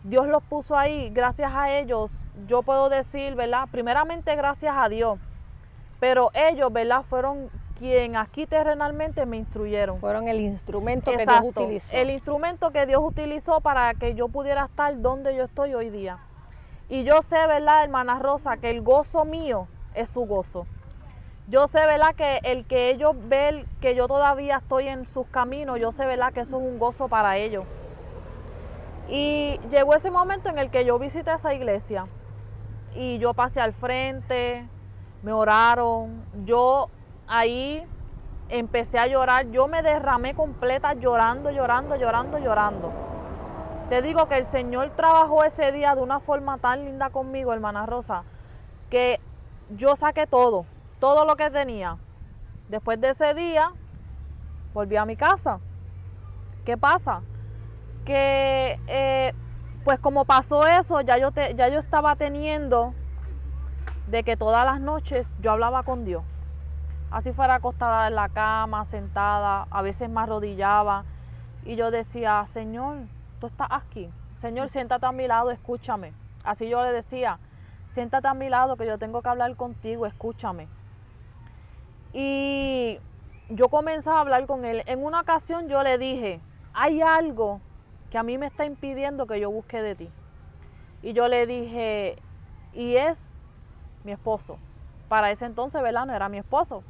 Dios los puso ahí, gracias a ellos, yo puedo decir, ¿verdad?, primeramente gracias a Dios, pero ellos, ¿verdad?, fueron quien aquí terrenalmente me instruyeron. Fueron el instrumento que Exacto, Dios utilizó. el instrumento que Dios utilizó para que yo pudiera estar donde yo estoy hoy día. Y yo sé, ¿verdad, hermana Rosa, que el gozo mío es su gozo. Yo sé, ¿verdad?, que el que ellos ven que yo todavía estoy en sus caminos, yo sé, ¿verdad?, que eso es un gozo para ellos. Y llegó ese momento en el que yo visité esa iglesia y yo pasé al frente, me oraron, yo ahí empecé a llorar, yo me derramé completa llorando. Te digo que el Señor trabajó ese día de una forma tan linda conmigo, hermana Rosa, que yo saqué todo lo que tenía. Después de ese día, volví a mi casa. ¿Qué pasa? Que pues como pasó eso, ya yo estaba teniendo de que todas las noches yo hablaba con Dios. Así fuera acostada en la cama, sentada, a veces me arrodillaba y yo decía, Señor, tú estás aquí. Señor, siéntate a mi lado, escúchame. Así yo le decía, siéntate a mi lado que yo tengo que hablar contigo, escúchame. Y yo comencé a hablar con él. En una ocasión yo le dije, hay algo que a mí me está impidiendo que yo busque de ti. Y yo le dije, y es mi esposo. Para ese entonces, ¿verdad?, no era mi esposo.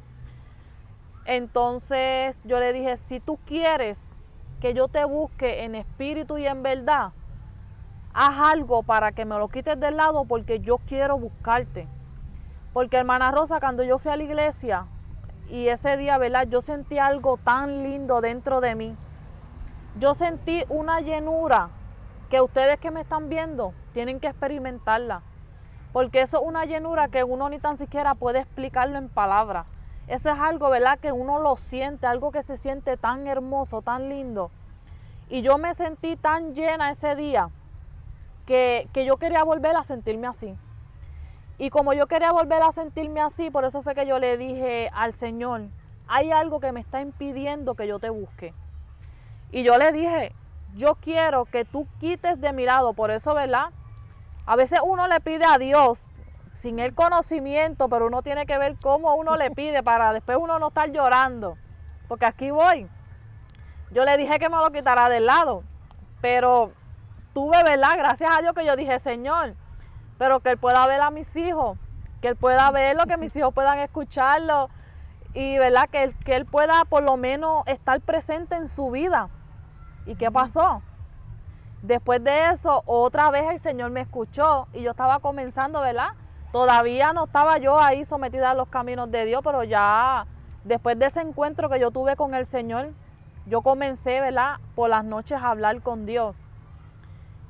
Entonces yo le dije, si tú quieres que yo te busque en espíritu y en verdad, haz algo para que me lo quites del lado porque yo quiero buscarte. Porque, hermana Rosa, cuando yo fui a la iglesia y ese día, ¿verdad?, yo sentí algo tan lindo dentro de mí. Yo sentí una llenura que ustedes que me están viendo tienen que experimentarla. Porque eso es una llenura que uno ni tan siquiera puede explicarlo en palabras. Eso es algo, ¿verdad?, que uno lo siente, algo que se siente tan hermoso, tan lindo. Y yo me sentí tan llena ese día que yo quería volver a sentirme así. Y como yo quería volver a sentirme así, por eso fue que yo le dije al Señor, hay algo que me está impidiendo que yo te busque. Y yo le dije, yo quiero que tú quites de mi lado, por eso, ¿verdad?, A veces uno le pide a Dios sin el conocimiento, pero uno tiene que ver cómo uno le pide para después uno no estar llorando. Porque aquí voy. Yo le dije que me lo quitara del lado, pero tuve, ¿verdad? Gracias a Dios que yo dije, Señor, pero que Él pueda ver a mis hijos, que Él pueda verlo, que mis hijos puedan escucharlo y, ¿verdad? Que Él pueda por lo menos estar presente en su vida. ¿Y qué pasó? Después de eso, otra vez el Señor me escuchó y yo estaba comenzando, ¿verdad? Todavía no estaba yo ahí sometida a los caminos de Dios, pero ya después de ese encuentro que yo tuve con el Señor, yo comencé, ¿verdad? Por las noches a hablar con Dios.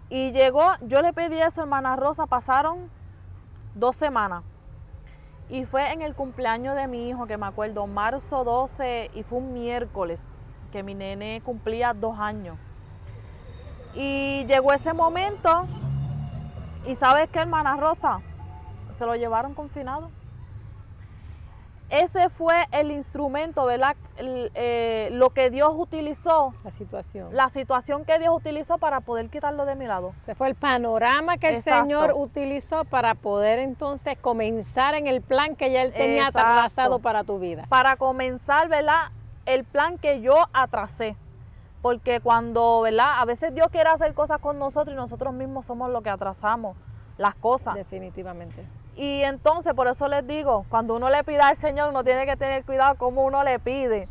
Y llegó, yo le pedí eso, hermana Rosa, pasaron 2 semanas. Y fue en el cumpleaños de mi hijo, que me acuerdo, marzo 12, y fue un miércoles, que mi nene cumplía 2 años. Y llegó ese momento, y ¿sabes qué, hermana Rosa? Se lo llevaron confinado. Ese fue el instrumento, ¿verdad? Lo que Dios utilizó. La situación que Dios utilizó para poder quitarlo de mi lado. Ese fue el panorama que el Señor utilizó para poder entonces comenzar en el plan que ya Él tenía trazado para tu vida. Para comenzar, ¿verdad? El plan que yo atrasé. Porque cuando, ¿verdad? A veces Dios quiere hacer cosas con nosotros y nosotros mismos somos los que atrasamos las cosas. Definitivamente. Y entonces, por eso les digo, cuando uno le pide al Señor, uno tiene que tener cuidado cómo uno le pide.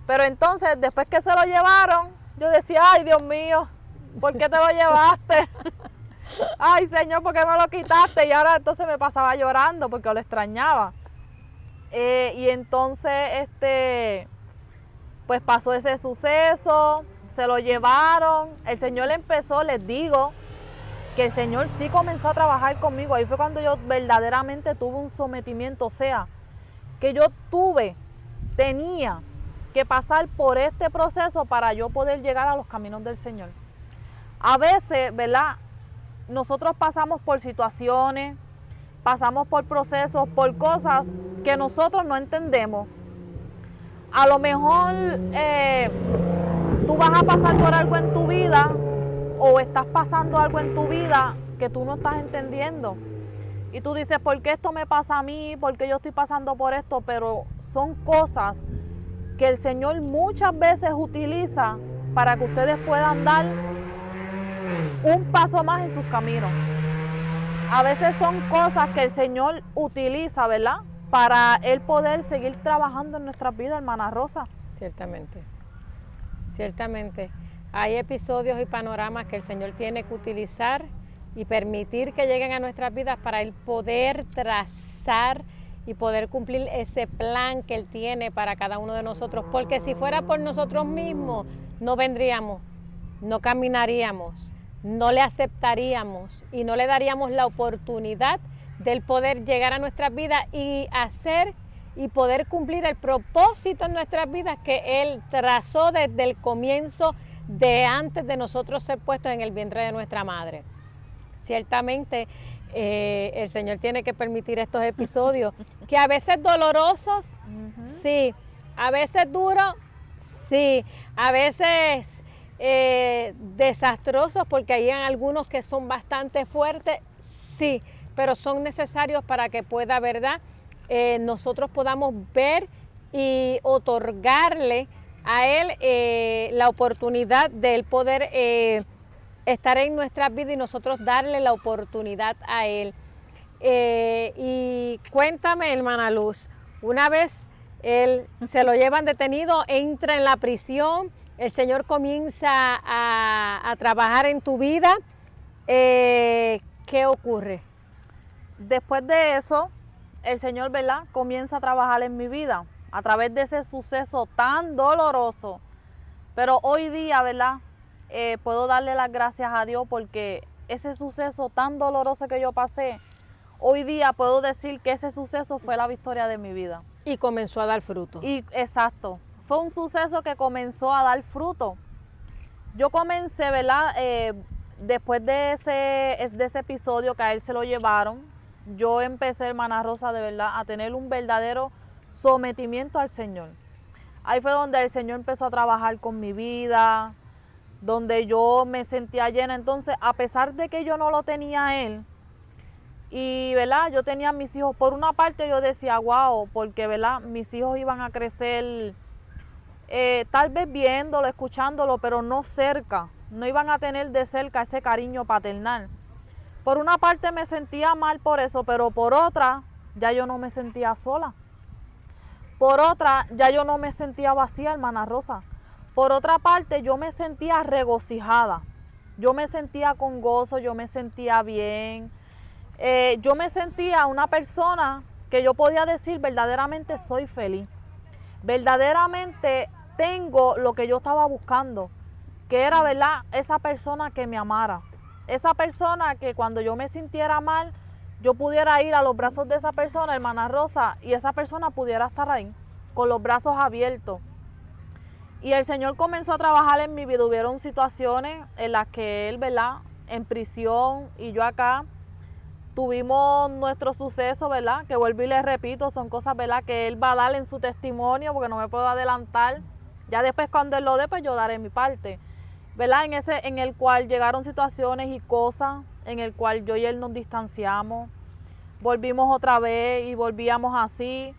Pero entonces, después que se lo llevaron, yo decía, ay, Dios mío, ¿por qué te lo llevaste? Ay, Señor, ¿por qué me lo quitaste? Y ahora entonces me pasaba llorando porque lo extrañaba. Y entonces, pues pasó ese suceso, se lo llevaron. El Señor empezó, les digo, que el Señor sí comenzó a trabajar conmigo. Ahí fue cuando yo verdaderamente tuve un sometimiento, o sea, que yo tenía que pasar por este proceso para yo poder llegar a los caminos del Señor. A veces, ¿verdad? Nosotros pasamos por situaciones, pasamos por procesos, por cosas que nosotros no entendemos. A lo mejor tú vas a pasar por algo en tu vida, o estás pasando algo en tu vida que tú no estás entendiendo. Y tú dices, ¿por qué esto me pasa a mí? ¿Por qué yo estoy pasando por esto? Pero son cosas que el Señor muchas veces utiliza para que ustedes puedan dar un paso más en sus caminos. A veces son cosas que el Señor utiliza, ¿verdad? Para Él poder seguir trabajando en nuestras vidas, hermana Rosa. Ciertamente, ciertamente. Hay episodios y panoramas que el Señor tiene que utilizar y permitir que lleguen a nuestras vidas para Él poder trazar y poder cumplir ese plan que Él tiene para cada uno de nosotros. Porque si fuera por nosotros mismos, no vendríamos, no caminaríamos, no le aceptaríamos y no le daríamos la oportunidad del poder llegar a nuestras vidas y hacer y poder cumplir el propósito en nuestras vidas que Él trazó desde el comienzo, de antes de nosotros ser puestos en el vientre de nuestra madre. Ciertamente el Señor tiene que permitir estos episodios, que a veces dolorosos, sí, a veces duros, sí, a veces desastrosos, porque hay algunos que son bastante fuertes, sí, pero son necesarios para que pueda, ¿verdad? Nosotros podamos ver y otorgarle a Él la oportunidad de Él poder estar en nuestras vidas y nosotros darle la oportunidad a Él. Y cuéntame, hermana Luz, una vez Él se lo llevan detenido, entra en la prisión, el Señor comienza a trabajar en tu vida, ¿qué ocurre? Después de eso, el Señor, ¿verdad?, comienza a trabajar en mi vida a través de ese suceso tan doloroso. Pero hoy día, ¿verdad?, puedo darle las gracias a Dios porque ese suceso tan doloroso que yo pasé, hoy día puedo decir que ese suceso fue la victoria de mi vida. Y comenzó a dar fruto. Y exacto, fue un suceso que comenzó a dar fruto. Yo comencé, ¿verdad?, después de ese episodio que a él se lo llevaron, yo empecé, hermana Rosa, de verdad, a tener un verdadero sometimiento al Señor. Ahí fue donde el Señor empezó a trabajar con mi vida, donde yo me sentía llena. Entonces, a pesar de que yo no lo tenía a él, y, ¿verdad? Yo tenía a mis hijos, por una parte yo decía, wow, porque, ¿verdad? Mis hijos iban a crecer, tal vez viéndolo, escuchándolo, pero no cerca, no iban a tener de cerca ese cariño paternal. Por una parte me sentía mal por eso, pero por otra, ya yo no me sentía sola. Por otra, ya yo no me sentía vacía, hermana Rosa. Por otra parte, yo me sentía regocijada. Yo me sentía con gozo, yo me sentía bien. Yo me sentía una persona que yo podía decir verdaderamente soy feliz. Verdaderamente tengo lo que yo estaba buscando, que era, ¿verdad?, esa persona que me amara. Esa persona que cuando yo me sintiera mal, yo pudiera ir a los brazos de esa persona, hermana Rosa, y esa persona pudiera estar ahí, con los brazos abiertos. Y el Señor comenzó a trabajar en mi vida. Hubieron situaciones en las que Él, ¿verdad?, en prisión y yo acá, tuvimos nuestro suceso, ¿verdad?, que vuelvo y les repito, son cosas, ¿verdad?, que Él va a dar en su testimonio, porque no me puedo adelantar. Ya después cuando Él lo dé, pues yo daré mi parte, ¿verdad?, en el cual llegaron situaciones y cosas, en el cual yo y Él nos distanciamos, volvimos otra vez y volvíamos así.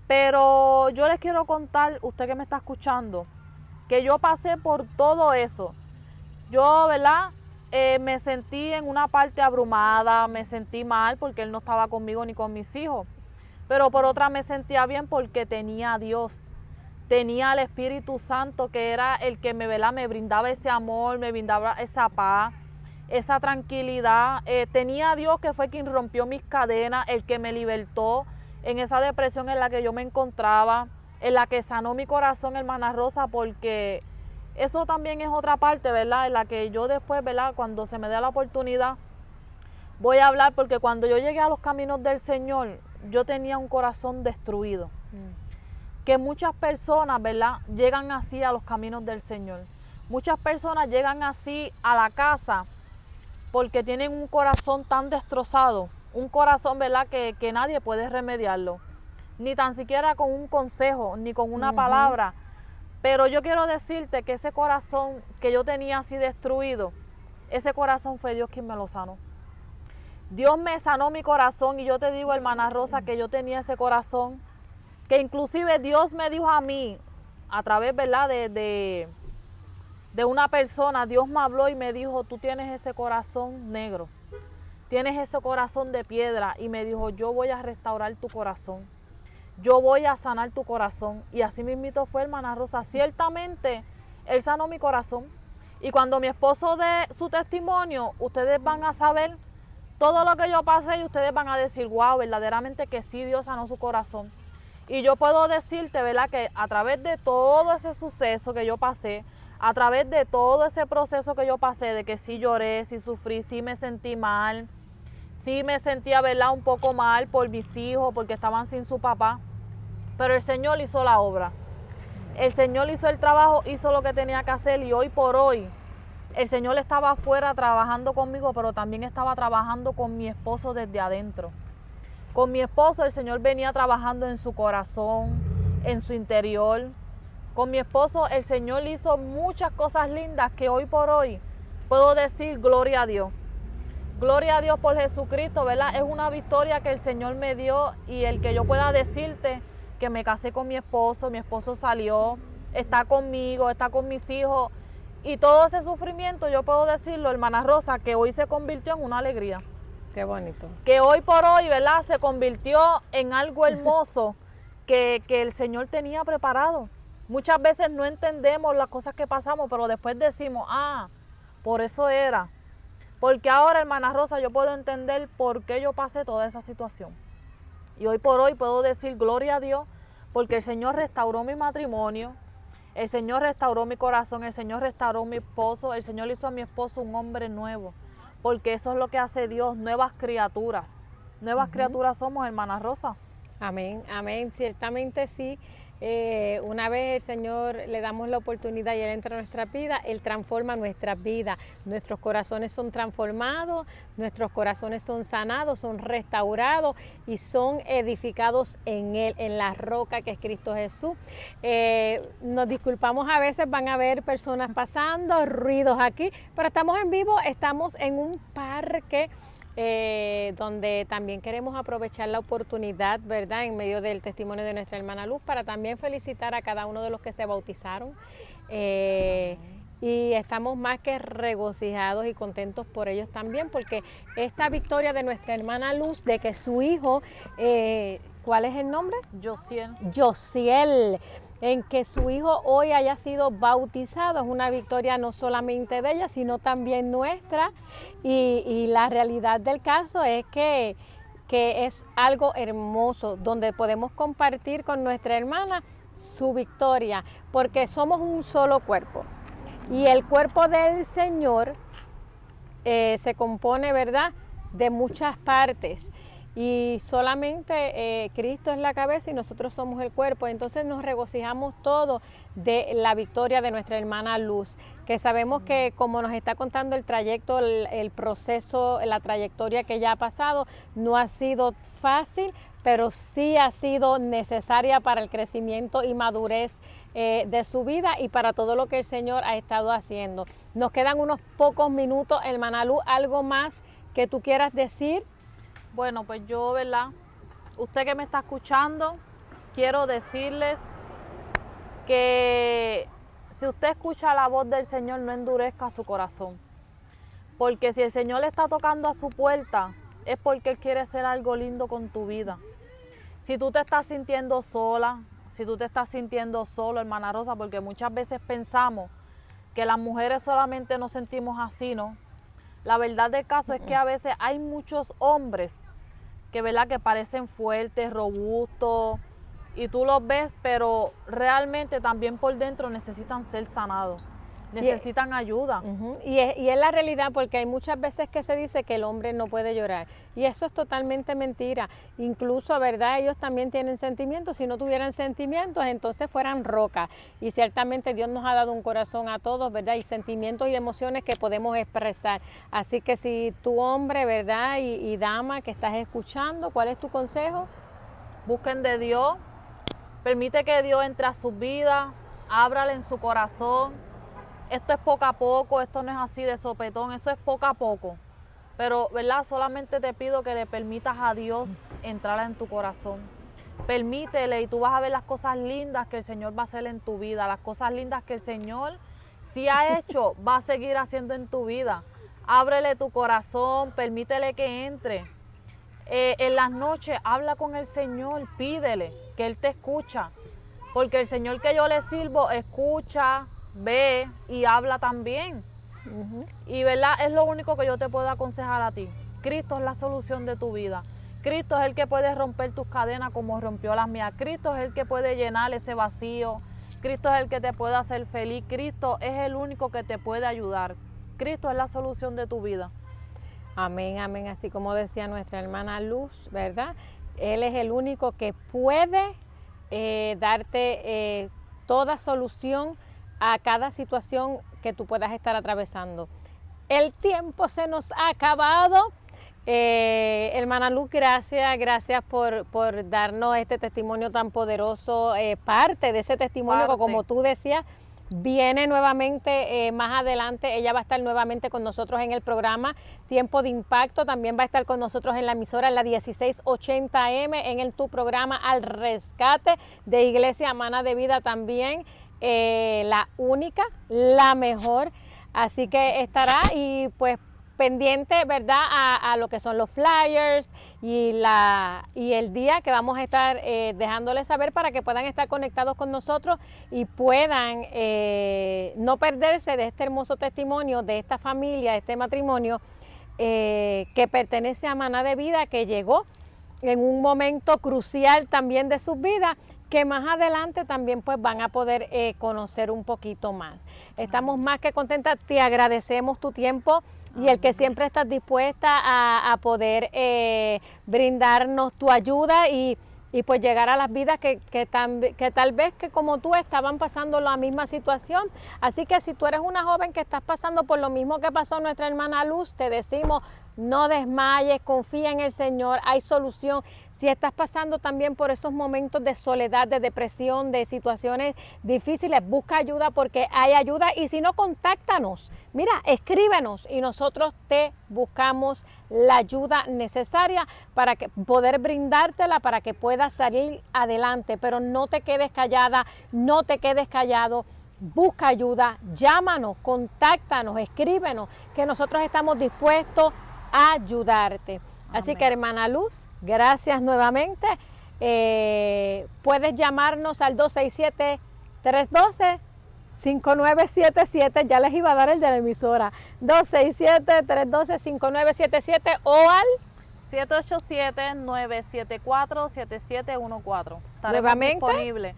Pero yo les quiero contar, usted que me está escuchando, que yo pasé por todo eso. Yo, ¿verdad?, me sentí en una parte abrumada, me sentí mal porque Él no estaba conmigo ni con mis hijos. Pero por otra me sentía bien porque tenía a Dios, tenía al Espíritu Santo, que era el que ¿verdad?, me brindaba ese amor, me brindaba esa paz, esa tranquilidad. Tenía a Dios, que fue quien rompió mis cadenas, el que me libertó en esa depresión en la que yo me encontraba, en la que sanó mi corazón, hermana Rosa, porque eso también es otra parte, ¿verdad?, en la que yo después, ¿verdad?, cuando se me dé la oportunidad, voy a hablar, porque cuando yo llegué a los caminos del Señor, yo tenía un corazón destruido. Que muchas personas, ¿verdad?, llegan así a los caminos del Señor. Muchas personas llegan así a la casa porque tienen un corazón tan destrozado, un corazón, ¿verdad?, que nadie puede remediarlo, ni tan siquiera con un consejo, ni con una palabra. Pero yo quiero decirte que ese corazón que yo tenía así destruido, ese corazón fue Dios quien me lo sanó. Dios me sanó mi corazón, y yo te digo, hermana Rosa, que yo tenía ese corazón, que inclusive Dios me dijo a mí, a través, ¿verdad?, de una persona, Dios me habló y me dijo, tú tienes ese corazón negro, tienes ese corazón de piedra, y me dijo, yo voy a restaurar tu corazón, yo voy a sanar tu corazón. Y así mismito fue, hermana Rosa. Ciertamente Él sanó mi corazón, y cuando mi esposo dé su testimonio, ustedes van a saber todo lo que yo pasé, y ustedes van a decir, wow, verdaderamente que sí, Dios sanó su corazón. Y yo puedo decirte, ¿verdad?, que a través de todo ese suceso que yo pasé, a través de todo ese proceso que yo pasé, de que sí lloré, sí sufrí, sí me sentí mal, sí me sentía, ¿verdad?, un poco mal por mis hijos, porque estaban sin su papá, pero el Señor hizo la obra. El Señor hizo el trabajo, hizo lo que tenía que hacer, y hoy por hoy el Señor estaba afuera trabajando conmigo, pero también estaba trabajando con mi esposo desde adentro. Con mi esposo el Señor venía trabajando en su corazón, en su interior. Con mi esposo el Señor hizo muchas cosas lindas que hoy por hoy puedo decir gloria a Dios. Gloria a Dios por Jesucristo, ¿verdad? Es una victoria que el Señor me dio, y el que yo pueda decirte que me casé con mi esposo salió, está conmigo, está con mis hijos, y todo ese sufrimiento, yo puedo decirlo, hermana Rosa, que hoy se convirtió en una alegría. Qué bonito. Que hoy por hoy, ¿verdad?, se convirtió en algo hermoso que el Señor tenía preparado. Muchas veces no entendemos las cosas que pasamos, pero después decimos, por eso era. Porque ahora, hermana Rosa, yo puedo entender por qué yo pasé toda esa situación. Y hoy por hoy puedo decir gloria a Dios, porque el Señor restauró mi matrimonio, el Señor restauró mi corazón, el Señor restauró mi esposo, el Señor hizo a mi esposo un hombre nuevo. Porque eso es lo que hace Dios, nuevas criaturas. Nuevas criaturas somos, hermana Rosa. Amén, amén, ciertamente sí. Una vez el Señor le damos la oportunidad y Él entra en nuestra vida, Él transforma nuestras vidas. Nuestros corazones son transformados, nuestros corazones son sanados, son restaurados y son edificados en Él, en la roca que es Cristo Jesús. Nos disculpamos, a veces van a haber personas pasando, ruidos aquí, pero estamos en vivo, estamos en un parque donde también queremos aprovechar la oportunidad, ¿verdad?, en medio del testimonio de nuestra hermana Luz, para también felicitar a cada uno de los que se bautizaron. Y estamos más que regocijados y contentos por ellos también, porque esta victoria de nuestra hermana Luz, de que su hijo, ¿cuál es el nombre? Josiel, en que su hijo hoy haya sido bautizado, es una victoria no solamente de ella, sino también nuestra. Y la realidad del caso es que es algo hermoso, donde podemos compartir con nuestra hermana su victoria, porque somos un solo cuerpo. Y el cuerpo del Señor se compone, ¿verdad?, de muchas partes. Y solamente Cristo es la cabeza y nosotros somos el cuerpo. Entonces nos regocijamos todos de la victoria de nuestra hermana Luz, que sabemos que, como nos está contando el trayecto, el proceso, la trayectoria que ella ha pasado, no ha sido fácil, pero sí ha sido necesaria para el crecimiento y madurez de su vida y para todo lo que el Señor ha estado haciendo. Nos quedan unos pocos minutos, hermana Luz, ¿algo más que tú quieras decir? Bueno, pues yo, ¿verdad? Usted que me está escuchando, quiero decirles que si usted escucha la voz del Señor, no endurezca su corazón. Porque si el Señor le está tocando a su puerta, es porque Él quiere hacer algo lindo con tu vida. Si tú te estás sintiendo sola, si tú te estás sintiendo solo, hermana Rosa, porque muchas veces pensamos que las mujeres solamente nos sentimos así, ¿no? La verdad del caso es que a veces hay muchos hombres que, ¿verdad?, que parecen fuertes, robustos, y tú los ves, pero realmente también por dentro necesitan ser sanados, necesitan ayuda. Y es la realidad, porque hay muchas veces que se dice que el hombre no puede llorar, y eso es totalmente mentira. Incluso, ¿verdad?, ellos también tienen sentimientos. Si no tuvieran sentimientos, entonces fueran rocas, y ciertamente Dios nos ha dado un corazón a todos, ¿verdad?, y sentimientos y emociones que podemos expresar. Así que si tu hombre, ¿verdad?, y dama que estás escuchando, ¿cuál es tu consejo? Busquen de Dios, permite que Dios entre a sus vidas, ábrale en su corazón. Esto es poco a poco, esto no es así de sopetón, eso es poco a poco. Pero, ¿verdad?, solamente te pido que le permitas a Dios entrar en tu corazón. Permítele y tú vas a ver las cosas lindas que el Señor va a hacer en tu vida, las cosas lindas que el Señor sí ha hecho, va a seguir haciendo en tu vida. Ábrele tu corazón, permítele que entre. En las noches habla con el Señor, pídele que Él te escucha, porque el Señor que yo le sirvo escucha, ve y habla también. Y, ¿verdad?, es lo único que yo te puedo aconsejar a ti. Cristo es la solución de tu vida. Cristo es el que puede romper tus cadenas como rompió las mías. Cristo es el que puede llenar ese vacío. Cristo es el que te puede hacer feliz. Cristo es el único que te puede ayudar. Cristo es la solución de tu vida. Amén, amén. Así como decía nuestra hermana Luz, ¿verdad? Él es el único que puede darte toda solución a cada situación que tú puedas estar atravesando. El tiempo se nos ha acabado. Hermana Luz, gracias por darnos este testimonio tan poderoso, parte de ese testimonio que, como tú decías, viene nuevamente más adelante. Ella va a estar nuevamente con nosotros en el programa Tiempo de Impacto. También va a estar con nosotros en la emisora, en la 1680M, en tu programa Al Rescate de Iglesia Mana de Vida también. La única, la mejor. Así que estará y pues pendiente, ¿verdad?, a lo que son los flyers y el día que vamos a estar dejándoles saber para que puedan estar conectados con nosotros y puedan no perderse de este hermoso testimonio, de esta familia, de este matrimonio que pertenece a Maná de Vida, que llegó en un momento crucial también de sus vidas, que más adelante también pues van a poder conocer un poquito más. Estamos más que contentas, te agradecemos tu tiempo y el que siempre estás dispuesta a poder brindarnos tu ayuda y y pues llegar a las vidas que tal vez que como tú estaban pasando la misma situación. Así que si tú eres una joven que estás pasando por lo mismo que pasó nuestra hermana Luz, te decimos, no desmayes, confía en el Señor, hay solución. Si estás pasando también por esos momentos de soledad, de depresión, de situaciones difíciles, busca ayuda porque hay ayuda, y si no, contáctanos. Mira, escríbenos y nosotros te buscamos la ayuda necesaria para poder brindártela para que puedas salir adelante. Pero no te quedes callada, no te quedes callado. Busca ayuda, llámanos, contáctanos, escríbenos, que nosotros estamos dispuestos a ayudarte. Así Amén. que, hermana Luz, gracias nuevamente. Puedes llamarnos al 267-312-5977. Ya les iba a dar el de la emisora. 267-312-5977 o al 787-974-7714. Nuevamente. Disponible.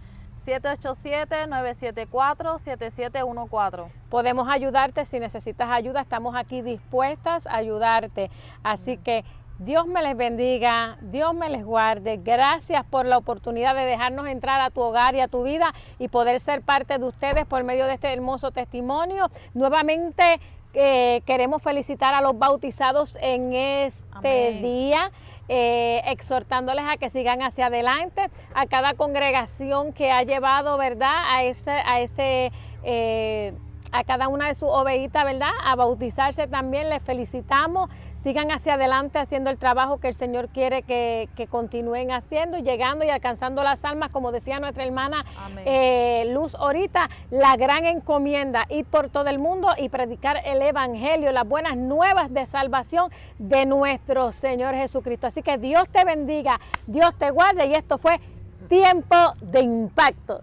787-974-7714. podemos ayudarte. Si necesitas ayuda, estamos aquí dispuestas a ayudarte. Así que Dios me les bendiga, Dios me les guarde. Gracias por la oportunidad de dejarnos entrar a tu hogar y a tu vida y poder ser parte de ustedes por medio de este hermoso testimonio. Nuevamente queremos felicitar a los bautizados en este Amén. día. Exhortándoles a que sigan hacia adelante, a cada congregación que ha llevado, ¿verdad?, a cada una de sus ovejitas, ¿verdad?, a bautizarse también. Les felicitamos. Sigan hacia adelante haciendo el trabajo que el Señor quiere que continúen haciendo y llegando y alcanzando las almas, como decía nuestra hermana Luz ahorita, la gran encomienda, ir por todo el mundo y predicar el evangelio, las buenas nuevas de salvación de nuestro Señor Jesucristo. Así que Dios te bendiga, Dios te guarde, y esto fue Tiempo de Impacto.